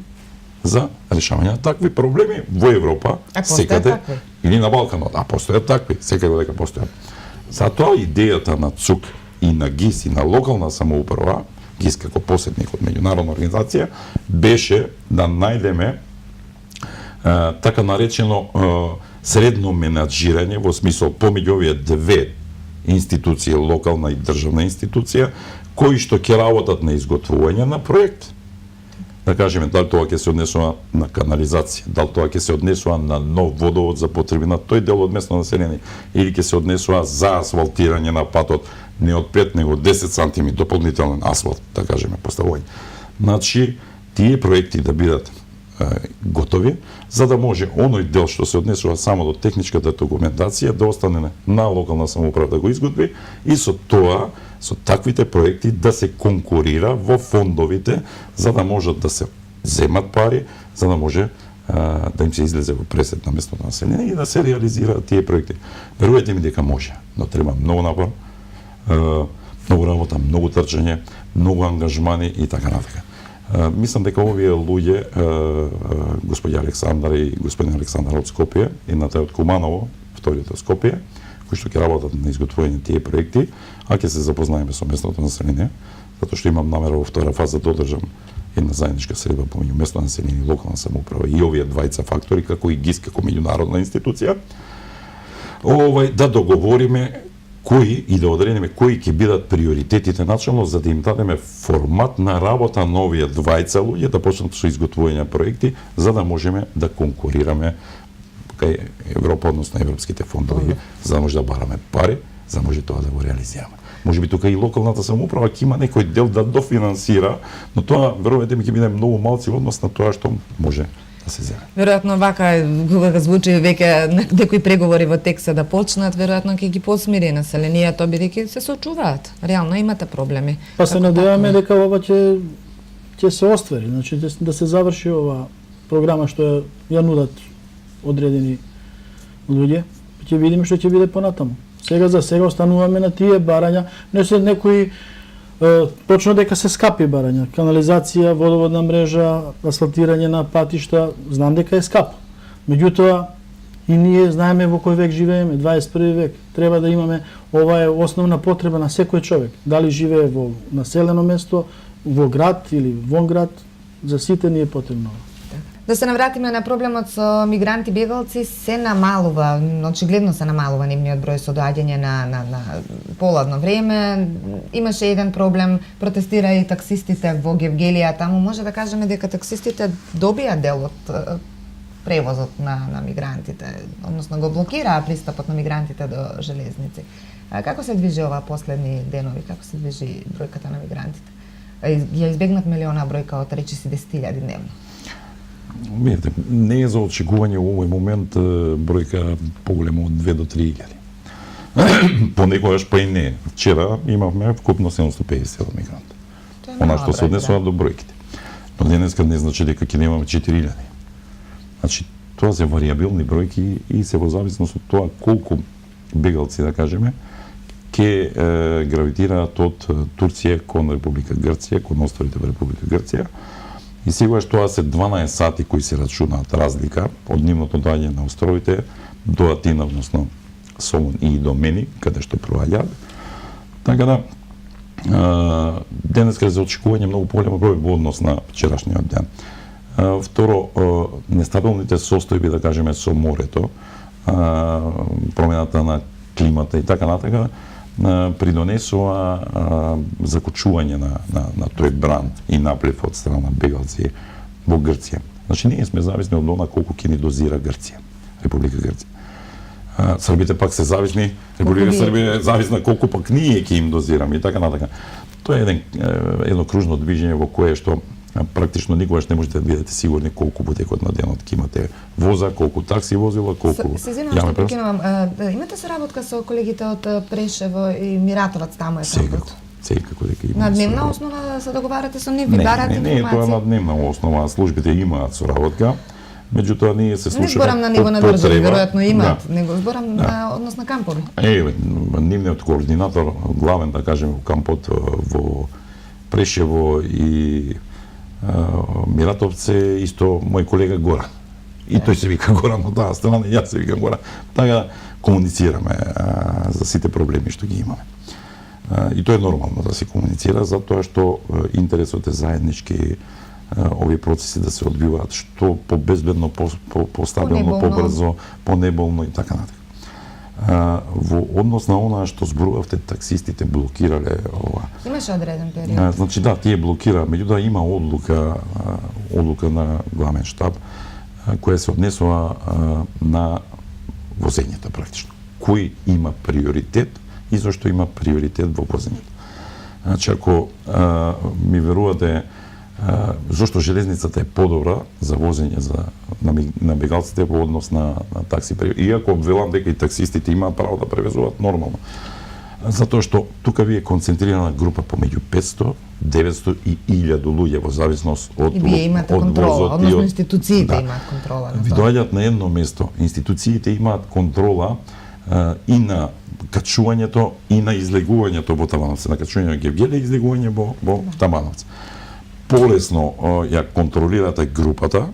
за решавање на такви проблеми во Европа, секаде или на Балканот. А постојат такви, секаде дека постојат. Затоа идејата на ЦУК и на ГИС и на локална самоуправа, ГИС како посредник од меѓународна организација, беше да најдеме така наречено средно менаџирање во смисол помеѓу овие две институции, локална и државна институција, кои што ќе работат на изготвување на проект. Да кажеме, дали тоа ќе се однесува на канализација, дали тоа ќе се однесува на нов водовод за потреби на тој дел од местно население, или ќе се однесува за асфалтирање на патот, не од 5 него 10 сантими дополнителен асфалт, да кажеме, поставување. Значи, тие проекти да бидат готови, за да може оној дел што се однесува само до техничката документација да остане на локална самоуправа да го изготви и со тоа, со таквите проекти да се конкурира во фондовите за да можат да се земат пари, за да може да им се излезе во пресет на местното население и да се реализираат тие проекти. Верувајте ми дека може, но треба многу напор, многу работа, многу трчање, многу ангажмани и така натака. Мислам дека овие луѓе, господја Александар и господин Александар од Скопје, едната од Куманово, вториот од Скопје, кои што ќе работат на изготвување тие проекти, а ќе се запознаеме со местното население, затоа што имам намера во втора фаза да одржам една заедничка средба помеѓу местно население и локална самоуправа и овие двајца фактори, како и ГИС како меѓународна институција, да договориме кои и да одредиме кои ќе бидат приоритетите начално за да им дадеме формат на работа на овие двајца луѓе да почнат со изготвување на проекти за да можеме да конкурираме кај Европа, односно европските фондови, за да може да бараме пари, за да може тоа да го реализираме. Може би тука и локалната самоуправа ќе има некој дел да дофинансира, но тоа верувајте ми ќе биде многу малци во однос на тоа што може да се земе. Веројатно вака кога звучи веќе некои преговори во текста да почнат, веројатно ќе ги посмири населението бидејќи се сочуваат. Реално имате проблеми. Па се надеваме дека ова ќе се оствари, значи да се заврши ова програма што ја нудат одредени луѓе. Ќе видиме што ќе биде понатаму. Сега за сега остануваме на тие барања, не се некои точно дека се скапи барања, канализација, водоводна мрежа, асфалтирање на патишта, знам дека е скапо. Меѓутоа и ние знаеме во кој век живееме, 21 век. Треба да имаме, ова е основна потреба на секој човек. Дали живее во населено место, во град или вон град, за сите ни е потребно. Да се навратиме на проблемот со мигранти бегалци, се намалува, очигледно се намалува нивниот број со доаѓање на поладно време. Имаше еден проблем, протестира и таксистите во Гевгелија, таму може да кажеме дека таксистите добија дел од превозот на мигрантите, односно го блокираа пристапот на мигрантите до железници. Како се движи ова последни денови, како се движи бројката на мигрантите? Ја избегнатме ли она бројка од речиси 10.000 дневно? Видите, не е за очекување во овој момент бројка поголема од 2 до 3.000. Понекогаш па и не. Вчера имавме вкупно 750 мигранти. Она што се однесува до бројките. Но денеска не значи дека ќе немаме 4000. Значи, тоа се варијабилни бројки и се во зависност од тоа колку бегалци, да кажеме, ќе гравитираат од Турција кон Република Грција, кон островите во Република Грција. И сегаш тоа се 12 сати кои се рачунаат разлика од нивното доаѓање на островите до Атина, односно Солун и до Мени, каде што проаѓаат. Така да, денеска е за очекување многу поголем број во однос на вчерашниот ден. Второ, нестабилните состојби, да кажеме, со морето, промената на климата и така натака, придонесува закочување на тој бран и наплив од страна бегалци во Грција. Значи, ние сме зависни од она колку ќе ни дозира Грција, Република Грција. Србите пак се зависни, Република Србија е зависна колку пак ние ќе им дозираме и така натака. Тоа е едно кружно движење во кое што практично никогаш не можете да бидете сигурни колку во текот на денот ќе имате воза, колку такси возила, колку Се извинувам што прекинувам. Имате соработка со колегите од Прешево и Миратовац, таму е кампот? Секако дека има. На дневна основа се договарате со нив, ви барате информации? Не, тоа на дневна основа. Службите имаат соработка. Меѓутоа ние се слушаме. Не зборам на ниво на држави, веројатно имаат, него зборам на однос на кампови. Нивниот координатор, главен да кажеме во кампот во Прешево и Миратовце, исто мој колега Горан. И тој се вика Горан од таа страна, и јас се викам Горан. Така комуницираме за сите проблеми што ги имаме. И тоа е нормално да се комуницира, затоа што интересот е заеднички овие процеси да се одвиваат што побезбедно, постабилно, побрзо, понеболно и така натака. Во однос на она што зборувавте, таксистите блокирале ова. Имаше одреден период. Значи да, тие блокира, меѓутоа има одлука на главен штаб која се однесува на возењето практично. Кој има приоритет и зашто има приоритет во возењето. Значи ако ми верувате зашто железницата е подобра за возење на бегалците во однос на такси превоз. Иако велам дека и таксистите имаат право да превезуваат нормално. Затоа што тука ви е концентрирана група помеѓу 500, 900 и 1000 луѓе во зависност од и вие имате контрола, односно институциите имаат контрола на тоа. Ви доаѓаат на едно место. Институциите имаат контрола и на качувањето и на излегувањето во Табановци, на качување на Гевгелија и излегување во Табановци. Полесно ја контролирате групата,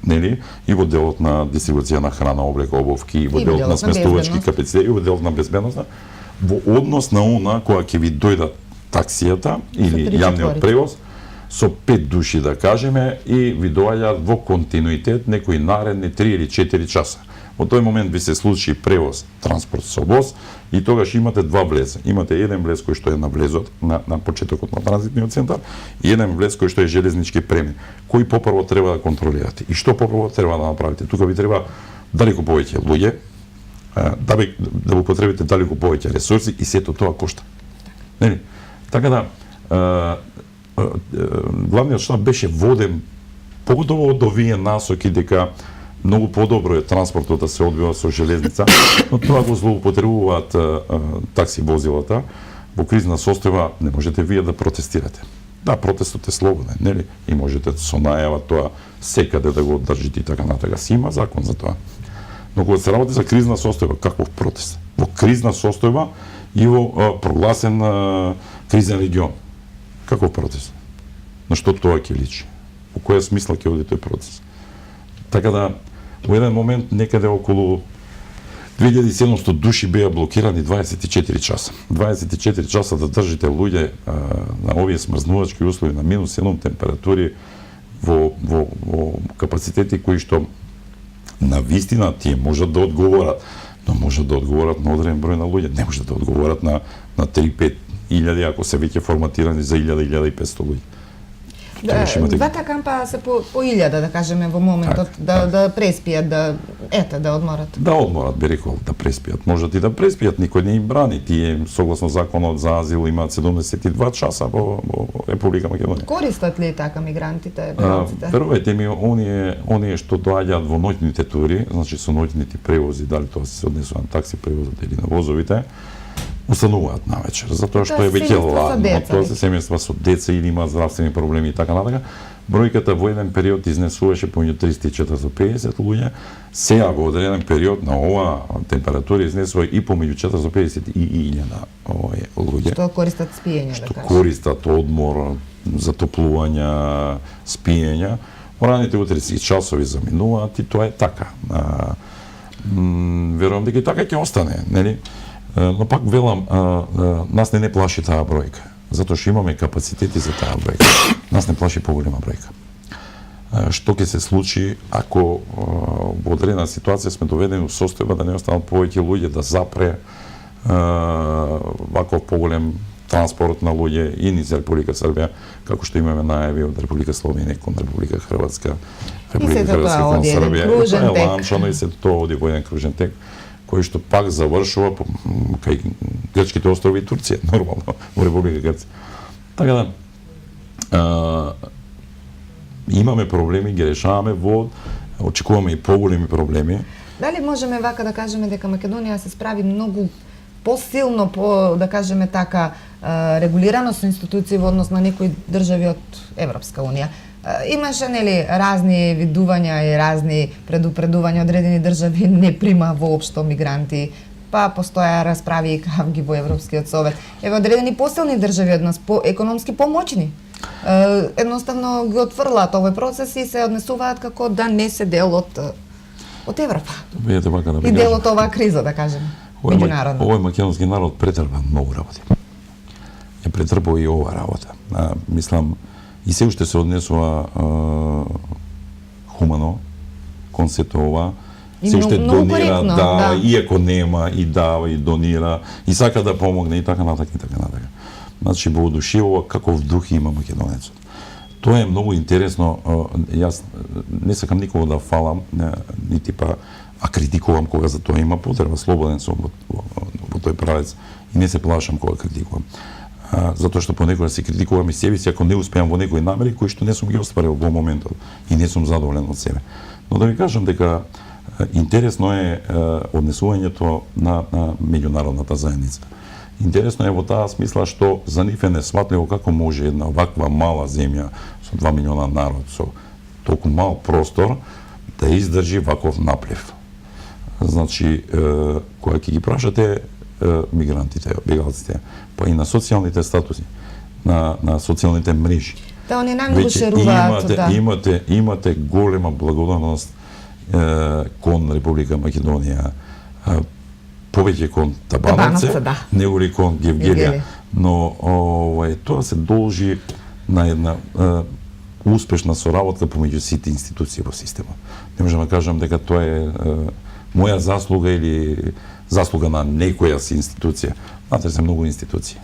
нели, и во делот на дистрибуција на храна, облека, обувки, и во делот на сместувачки капацитети, и во делот на безбедност, во однос на она која ќе ви дојдат таксијата или јавниот превоз со 5 души да кажеме и ви доаѓаат во континуитет некои наредни 3 или 4 часа. Во тој момент ви се случи превоз, транспорт со воз и тогаш имате два влеза. Имате еден влез кој што е на влезот, на почетокот на транзитниот центар и еден влез кој што е железнички премен. Кој попрво треба да контролирате и што попрво треба да направите? Тука ви треба далеку повеќе луѓе, да употребите далеку повеќе ресурси и сето тоа кошта. Нели? Така да главниот штаб беше воден поготово од овие насоки дека многу подобро е транспортот да се одвива со железница, но тоа го злоупотребуваат такси возилата. Во кризна состојба не можете вие да протестирате. Да, протестот е слободен, нели? И можете со најава тоа секаде да го одржите и така натака. Си има закон за тоа. Но кога се работи за кризна состојба, каков протест? Во кризна состојба и во прогласен кризен регион. Каков протест? На што тоа ќе личи? Во која смисла ќе оди тој процес? Така да, во еден момент некаде околу 2700 души беа блокирани 24 часа. 24 часа да држите луѓе на овие смрзнувачки услови на -7 температури во капацитети кои што на вистина тие можат да одговорат, но можат да одговорат на одреден број на луѓе, не можат да одговорат на 3-5 илјади ако се веќе форматирани за 1000-1500 луѓе. Двата кампа се по 1000, да кажеме, во моментот, да преспијат, да одморат. Да одморат, би рекол, да преспијат. Можат и да преспијат, никој не им брани. Тие, согласно законот за азил, имаат 72 часа во Република Македонија. Користат ли така мигрантите, бегалците? Верувајте ми, оние што доаѓаат во ноќните тури, значи со ноќните превози, дали тоа се однесува на такси превозот или на возовите, устануваат навечер, затоа што е веќе ладно, тоа се семејства со деца или имаат здравствени проблеми и така натака. Бројката во еден период изнесуваше помеѓу 300 и 450 луѓе, сега во одреден период на ова температура изнесува и помеѓу 450 и 1000 луѓе. Што користат спиење, да кажем. Користат одмор, затоплувања, спиење. Раните утрински часови заминуваат и тоа е така. Верувам дека и така ќе остане, нели? Но пак велам, нас не плаши таа бројка, затоа што имаме капацитети за таа бројка. Нас не плаши поголема бројка. Што ќе се случи ако во одредена ситуација сме доведени во состојба да не останат повеќе луѓе да запре ваков поголем транспорт на луѓе и низ Република Србија, како што имаме најави од Република Словенија кон Република Хрватска, Република Хрватска кон Србија. Тоа е ланчано и се тоа оди во еден кружен тек, кој што пак завршува кај грчките острови и Турција, нормално, во Република Грција. Така да, имаме проблеми, ги решаваме очекуваме и поголеми проблеми. Дали можеме вака да кажеме дека Македонија се справи многу посилно да кажеме така, регулирано со институции во однос на некои држави од Европска унија? Имаше, нели, разни видувања и разни предупредувања, одредени држави не прима воопшто мигранти, па постоја расправи и кавги во Европскиот совет. Еве, одредени посилни држави од нас, економски помоćни, едноставно ги отфрлаат овој процес и се однесуваат како да не се дел од Европа. И дел од оваа криза, да кажеме, меѓународна. Овој македонски народ претрпа многу работи. Ја претрпа и ова работа. Мислам, и се уште се однесува хумано кон сето ова. Се уште донира, да, иако нема, и дава, и донира, и сака да помогне, и така натака, и така натака. Значи, воодушевува каков дух има македонецот. Тоа е многу интересно. Јас не сакам никого да фалам, нити па критикувам кога за тоа има потреба. Слободен сум во тој правец и не се плашам кога критикувам. Затоа што понекогаш се критикувам и себе си ако не успеам во некои намери кои што не сум ги остварил во моментот и не сум задоволен од себе. Но да ви кажам дека интересно е однесувањето на меѓународната заедница. Интересно е во таа смисла што за нив е несватливо како може една ваква мала земја со 2 милиона народ, со толку мал простор да издржи ваков наплив. Значи, кога ќе ги прашате мигрантите, бегалците, па и на социјалните статуси, на социјалните мрежи. Да, они најмногу шеруваат, да. Имате голема благодарност кон Република Македонија, повеќе кон Табановце, да. неули кон Гевгелија, но тоа се должи на една успешна соработка помеѓу сите институции во системот. Не можам да кажам дека тоа е моја заслуга или заслуга на некоја си институција. Внатре се многу институции.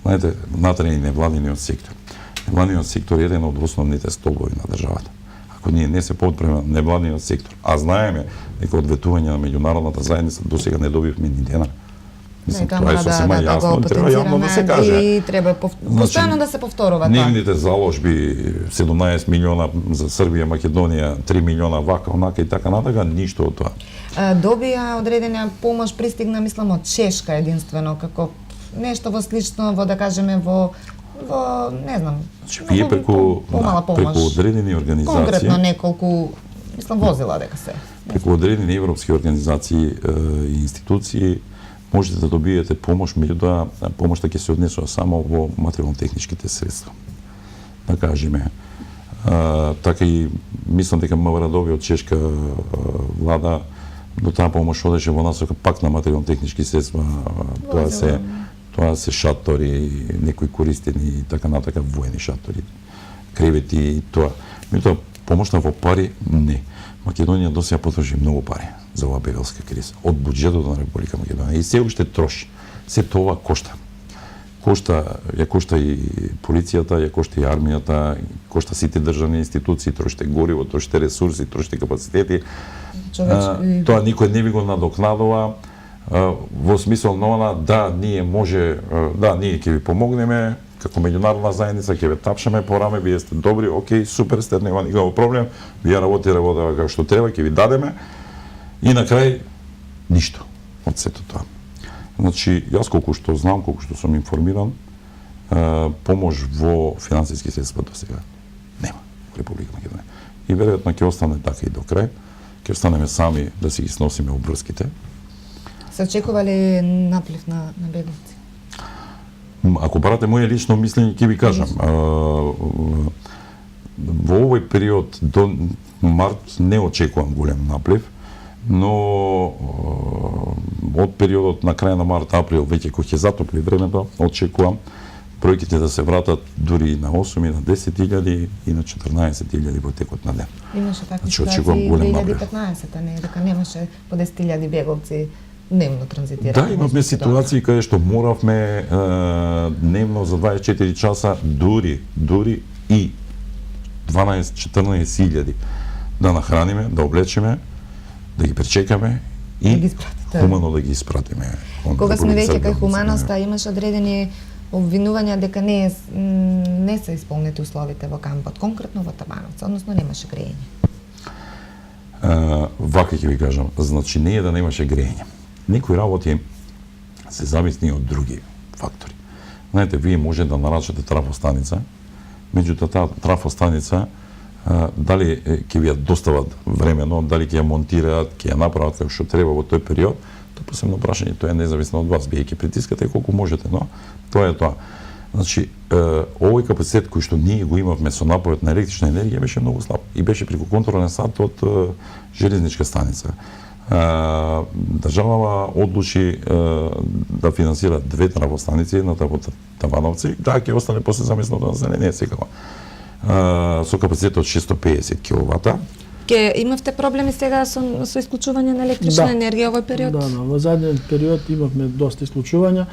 Знаете, внатре е невладиниот сектор. Невладиниот сектор е еден од основните столбови на државата. Ако ние не се подпреме невладиниот сектор, а знаеме дека од ветување на меѓународната заедница досега не добивме ни дена. Мислам, тоа е сосема јасно, треба јавно да се каже. И треба постојано да се повторува тоа. Нивните заложби 17 милиона за Србија, Македонија, 3 милиона вака, онака и така натака, ништо од тоа. Добија одредена помош, пристигна, мислам, од Чешка единствено, како нешто во слично, да кажеме, во не знам, вие преку одредени организации, конкретно неколку, мислам, возила дека се. Преку одредени европски организации и институции можете да добиете помош, меѓутоа помошта ќе се однесува само во материјално-техничките средства. Да кажеме, така и мислам дека МВР доби од чешка влада, до таа помош одеше во насока пак на материјално-технички средства, тоа се шатори, некои користени и така натака, воени шатори, кревети и тоа. Меѓутоа помошта во пари не. Македонија досега потроши многу пари за оваа бегалска криза од буџетот на Република Македонија и се уште троши. Се тоа кошта. ја кошта и полицијата, ја кошта и армијата, кошта сите државни институции, трошите гориво, трошите ресурси, трошите капацитети. Тоа никој не ви го надокнадува во смисол на она, да, ние ќе ви помогнеме, како меѓународна заедница ќе ве тапшаме по раме, вие сте добри, окей, супер сте, нема никаков проблем, вие работите како што треба, ќе ви дадеме. И на крај ништо од сето тоа. Значи, јас колку што знам, колку што сум информиран, помош во финансиски средства до сега нема во Република Македонија. И веројатно ќе остане така и до крај. Ќе останеме сами да си ги сносиме обврските. Се очекува ли наплив на беглаци? Ако барате моје лично мислење, ќе ви кажам. Во овој период до март не очекувам голем наплив, но од периодот на крај на март, април, веќе кој ќе затопли времето, очекувам бројките да се вратат дури на 8 и на 10.000 и на 14.000 во текот на ден. Имаше такви Значи, ситуации голем 2015-та, не, дека немаше по 10.000 беглци дневно транзитираат. Да, имавме ситуации каде што моравме дневно за 24 часа дури и 12-14.000 да нахраниме, да облечеме, да ги пречекаме и да ги испратите. хумано да ги испратиме. Кога сме веќе кај хуманоста, имаше одредени обвинувања дека не се исполнети условите во кампот, конкретно во Табановца, односно немаше грејење. Вака ќе ви кажам, значи не е да немаше грејење. Некои работи се зависни од други фактори. Знаете, вие може да нарачате трафостаница, меѓутоа таа трафостаница дали ќе ви ја достават времено, дали ќе ја монтираат, ќе ја направат како што треба во тој период, тоа посебно прашање, тоа е независно од вас, вие ќе притискате колку можете, но тоа е тоа. Значи, овој капацитет кој што ние го имавме со напојот на електрична енергија беше многу слаб и беше преку контролен сат од железничка станица. Државава одлучи да финансира 2 трафостаници, едната во Табановци, таа ќе остане после замесното население секако. Со капацитет од 650 киловата. Ке имавте проблеми сега со исклучување на електрична енергија овој период? Да, во задниот период имавме доста исклучувања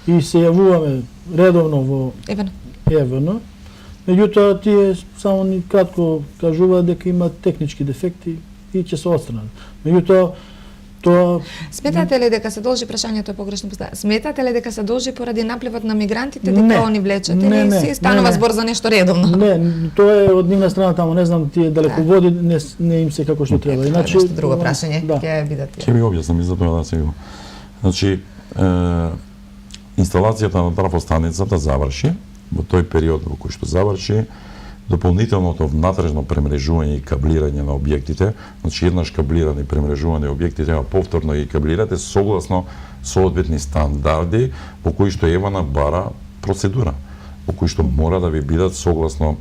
и се јавуваме редовно во ЕВН. Меѓутоа, тие само ни кратко кажуваат дека има технички дефекти и ќе се отстранат. Меѓутоа, тоа... Сметате ли дека се должи, прашањето е погрешно поставено, сметате ли дека се должи поради напливот на мигрантите дека они влечат или си станува збор за нешто редовно? Не, тоа е од нивна страна таму, не знам тие далеководи не им се како што треба. Иначе нешто друго прашање, ќе бидат тие. Ќе ви објаснам и за тоа да се го. Значи, инсталацијата на трафостаницата заврши во тој период во кој што заврши. Дополнителното внатрешно премрежување и каблирање на објектите, значи еднаш каблирани и премрежувани објекти треба повторно ги каблирате согласно соодветни стандарди во кои што ЕВН бара процедура, во кои што мора да ви бидат согласно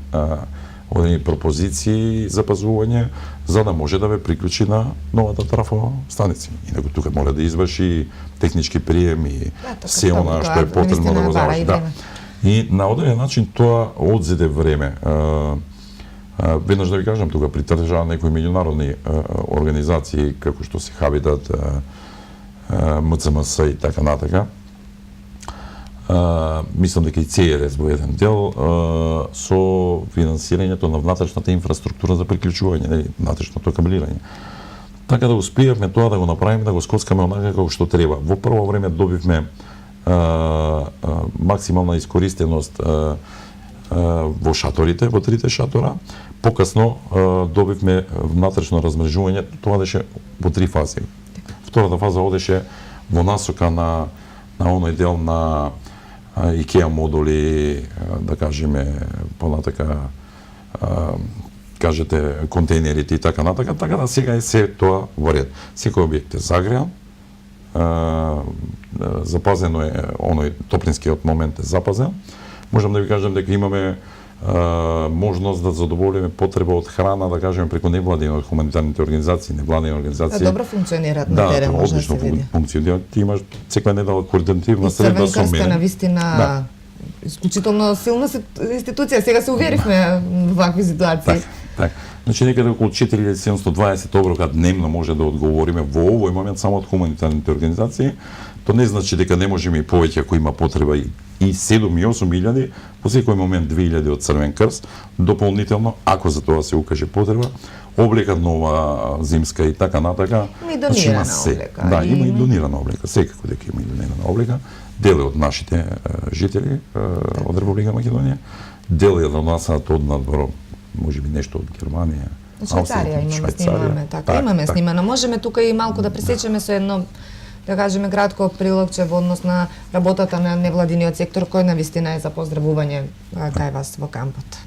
одредени пропозиции за пазување, за да може да ве приклучи на новата трафостаници. Инаку тука мора да изврши технички прием и се она што е потребно да го заврши. И на одреден начин тоа одзеде време. Веднаш да ви кажам, тука придржаа некои меѓународни организации како што се Хабитат, МЦМС и така натака. Мислам дека и ЦРС во еден дел со финансирањето на внатрешната инфраструктура за приклучување, внатрешното каблирање. Така да успеавме тоа да го направиме, да го скоскаме онака како што треба. Во прво време добивме максимална искористеност во шаторите, во 3 шатора. Покасно добивме внатрешно размрежување, тоа беше во 3 фази. Втората фаза одеше во насока на оној дел на IKEA модули, да кажеме, понатака кажете контейнерите и така натака, така да сега е се тоа во ред. Секој објект е загреан, запазено е оној топлинскиот момент е запазен. Можам да ви кажам дека имаме можност да задоволиме потреба од храна, да кажеме преку невладини од хуманитарните организации, невладини организации. Добро функционираат на терен, може да се види. Функционираат. Ти имаш секоја недела координативна средба со мене. Црвен крст е навистина исклучително силна институција. Сега се уверивме во вакви ситуации. Так. Значи некаде околу 4720 оброка дневно може да одговориме во овој момент само од хуманитарните организации. Тоа не значи дека не можеме и повеќе ако има потреба и 7 и 8 илјади, по секој момент 2000 од Црвен крст, дополнително, ако за тоа се укаже потреба, облека нова, зимска и така натака. Има и донирана облека. Да, има и донирана облека, секако дека има и донирана облека. Дел е од нашите жители од Република Македонија, дел е од насата од надвор, можеби нешто од Германија. Швајцарија имаме снимаме, така. Имаме снимано. Можеме тука и малку да пресечеме со едно, да кажеме, кратко прилогче во однос на работата на невладиниот сектор, кој навистина е за поздравување кај вас во кампот.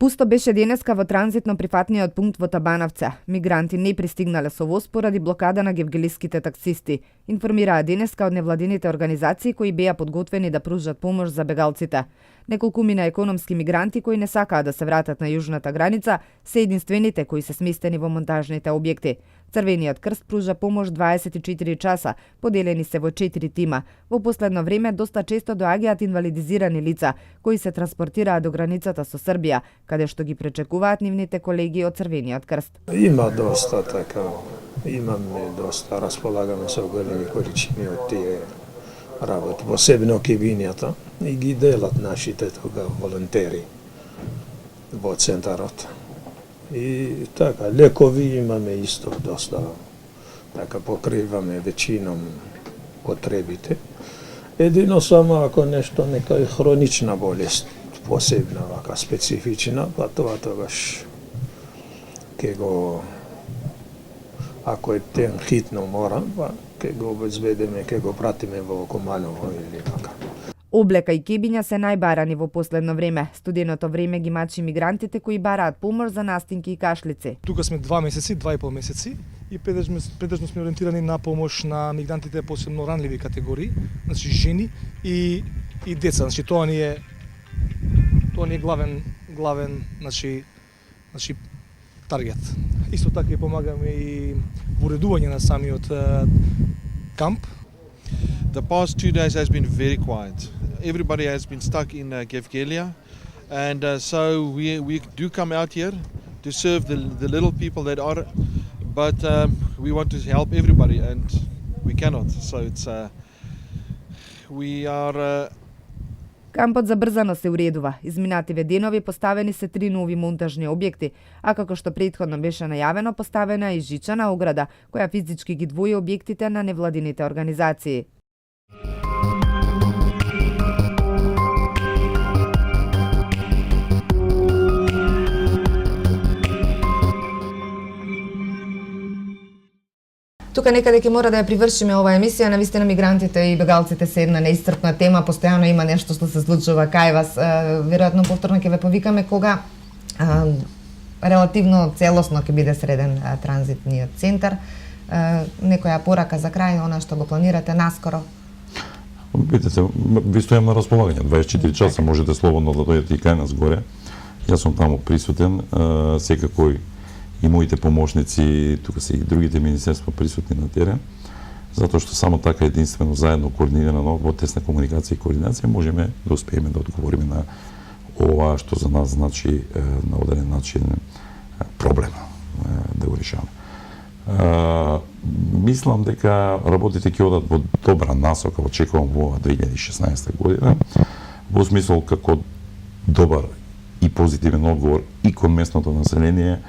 Пусто беше денеска во транзитно прифатниот пункт во Табановца. Мигранти не пристигнале со воз поради блокада на гевгелиските таксисти. Информираа денеска од невладините организации кои беа подготвени да пружат помош за бегалците. Неколкумина економски мигранти кои не сакаат да се вратат на јужната граница се единствените кои се сместени во монтажните објекти. Црвениот крст пружа помош 24 часа, поделени се во 4 тима. Во последно време доста често доаѓаат инвалидизирани лица, кои се транспортираат до границата со Србија, каде што ги пречекуваат нивните колеги од Црвениот крст. Има доста така, имаме доста, располагаме со големи количини од тие работи, посебно кебињата, и ги делат нашите тога волонтери во центарот. И така, лекови имаме исто доста, така покриваме веćinom потребите. Едино само ако нешто нека хронична болест, посебна, вака специфична, па тоа тогаш ке го, ако е тен хитно мора, па ке го обезбедиме, ке го пратиме во Команово или вака. Облека и кебиња се најбарани во последно време. Студеното време ги мачи мигрантите кои бараат помош за настинки и кашлици. Тука сме 2 месеци, 2,5 месеци и претежно сме ориентирани на помош на мигрантите посебно ранливи категории, значи жени и деца. Значи тоа ни е главен значи таргет. Исто така и помагаме и во уредување на самиот камп. The past 2 days has been very quiet. Everybody has been stuck in Gevgelia, and so we do come out here to serve the little people that are, but we want to help everybody, and we cannot. So it's we are. Кампот забрзано се уредува. Изминативе денови поставени се 3 нови монтажни објекти, а како што претходно беше најавено, поставена и жичана ограда, која физички ги двои објектите на невладините организации. Тука некаде ќе мора да ја привршиме оваа емисија. Навистина мигрантите и бегалците се една неисцрпна тема, постојано има нешто што се случува кај вас. Веројатно повторно ќе ве повикаме кога релативно целосно ќе биде среден транзитниот центар. Некоја порака за крај, она што го планирате наскоро? Видите, ви стојам на располагање. 24 часа можете слободно да дојдете и кај нас горе. Јас сум таму присутен, секако и моите помошници, тука се и другите министерства присутни на терен, затоа што само така единствено заедно координирано во тесна комуникација и координација можеме да успееме да одговориме на ова што за нас значи на одреден начин проблема да го решаваме. Мислам дека работите ќе одат во добра насока, очекувам во 2016 година, во смисол како добар и позитивен одговор и кон местното население,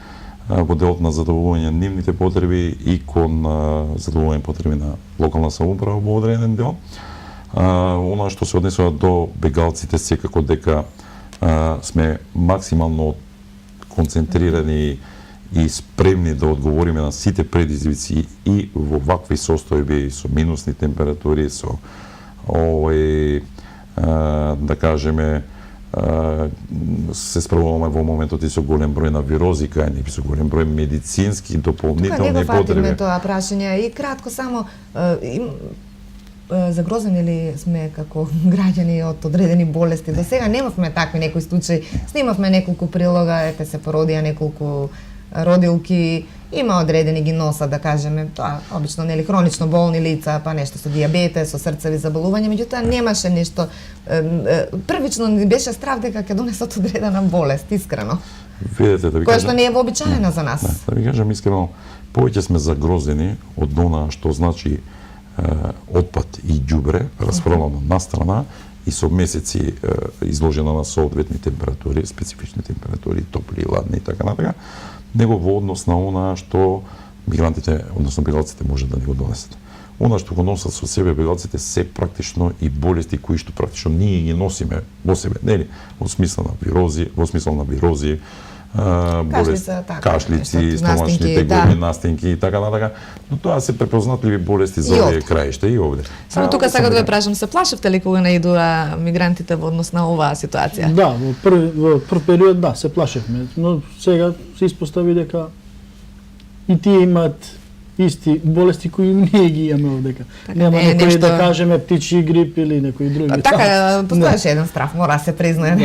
во делот на задоволување на нивните потреби и кон задоволување потреби на локална самоуправа во одреден дел. Она што се однесува до бегалците, секако дека сме максимално концентрирани и спремни да одговориме на сите предизвици и во вакви состојби со минусни температури, со да кажеме се справуваме во моментот и со голем број на вирози кај нив, со голем број медицински дополнителни потреби. Тоа прашање и кратко само загрозени ли сме како граѓани од одредени болести? До сега немавме такви некои случаи. Снимавме неколку прилога, ете се породија неколку родилки, има одредени ги носат, да кажеме, тоа обично нели хронично болни лица, па нешто со дијабетес, со срцеви заболувања, меѓутоа немаше нешто првично не беше страв дека ќе донесат одредена болест, искрено. Видете, да ви Која кажам, што не е вообичаена за нас. да ви кажам искрено, повеќе сме загрозени од она што значи отпад и ѓубре расфрлано на страна и со месеци изложена на соодветни температури, специфични температури, топли, ладни и така натака, него во однос на она што мигрантите, односно бегалците може да ни го донесат. Она што го носат со себе бегалците се практично и болести кои што практично ние ги носиме во себе, нели, во смисла на вирози, болест, кашлици, стомачни тегови, настинки и така натака, но тоа се препознатливи болести за овие краишта и овде. Само тука сега да ве прашам, се плашевте ли кога наидоа мигрантите во однос на оваа ситуација? Да, во прв период да, се плашевме, но сега се испостави дека и тие имаат исти болести кои ние ги имаме овдека. Нема некој нешто... да кажеме птичи грип или некои други. Така, постоеше еден страх, мора да се признае.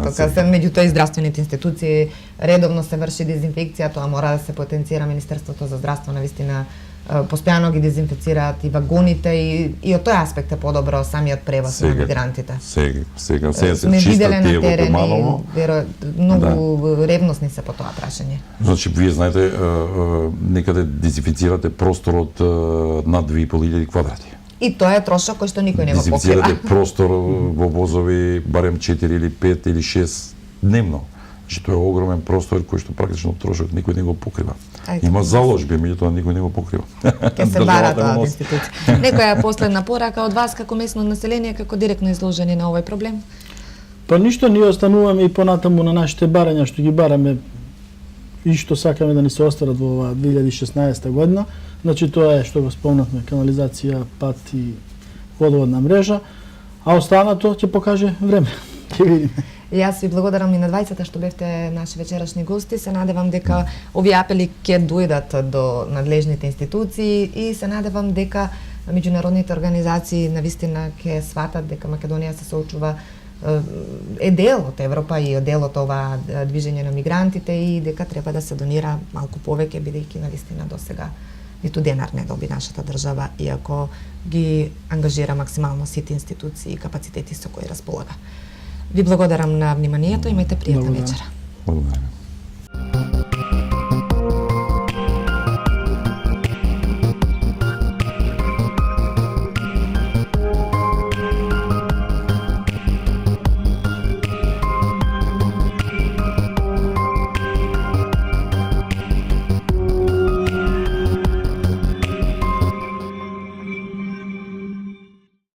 Тука се меѓутоа и здравствените институции редовно се врши дезинфекција, тоа мора да се потенцира Министерството за здравство, навистина постојано ги дезинфецираат и вагоните и од тој аспект е подобро самиот превоз на мигрантите. Сега се сме чистат виделе тие на во терен Туманово. многу ревностни се по тоа прашање. Значи, вие знаете, некаде дезинфицирате просторот над 2500 квадрати. И тоа е трошок кој што никој не го покрива. Дезинфицирате простор во возови барем 4 или 5 или 6 дневно. Значи, тоа е огромен простор кој што практично трошок никој не го покрива. Има заложби, меѓутоа никој не го покрива. Ке се бара тоа од институција. Некоја последна порака од вас како местно население, како директно изложени на овој проблем? Па ништо, ние остануваме и понатаму на нашите барања што ги бараме и што сакаме да ни се остарат во оваа 2016 година. Значи тоа е што го спомнавме, канализација, пат и водоводна мрежа, а останато ќе покаже време. Ќе видиме. Јас ви благодарам и на двајцата што бевте наши вечерашни гости. Се надевам дека овие апели ќе дојдат до надлежните институции и се надевам дека меѓународните организации навистина ќе сватат дека Македонија се соочува е дел од Европа и е дел од ова движење на мигрантите и дека треба да се донира малку повеќе, бидејќи навистина досега ниту денар не доби нашата држава, иако ги ангажира максимално сите институции и капацитети со кои располага. Ви благодарам на вниманието, имајте пријатна вечера. Благодарам.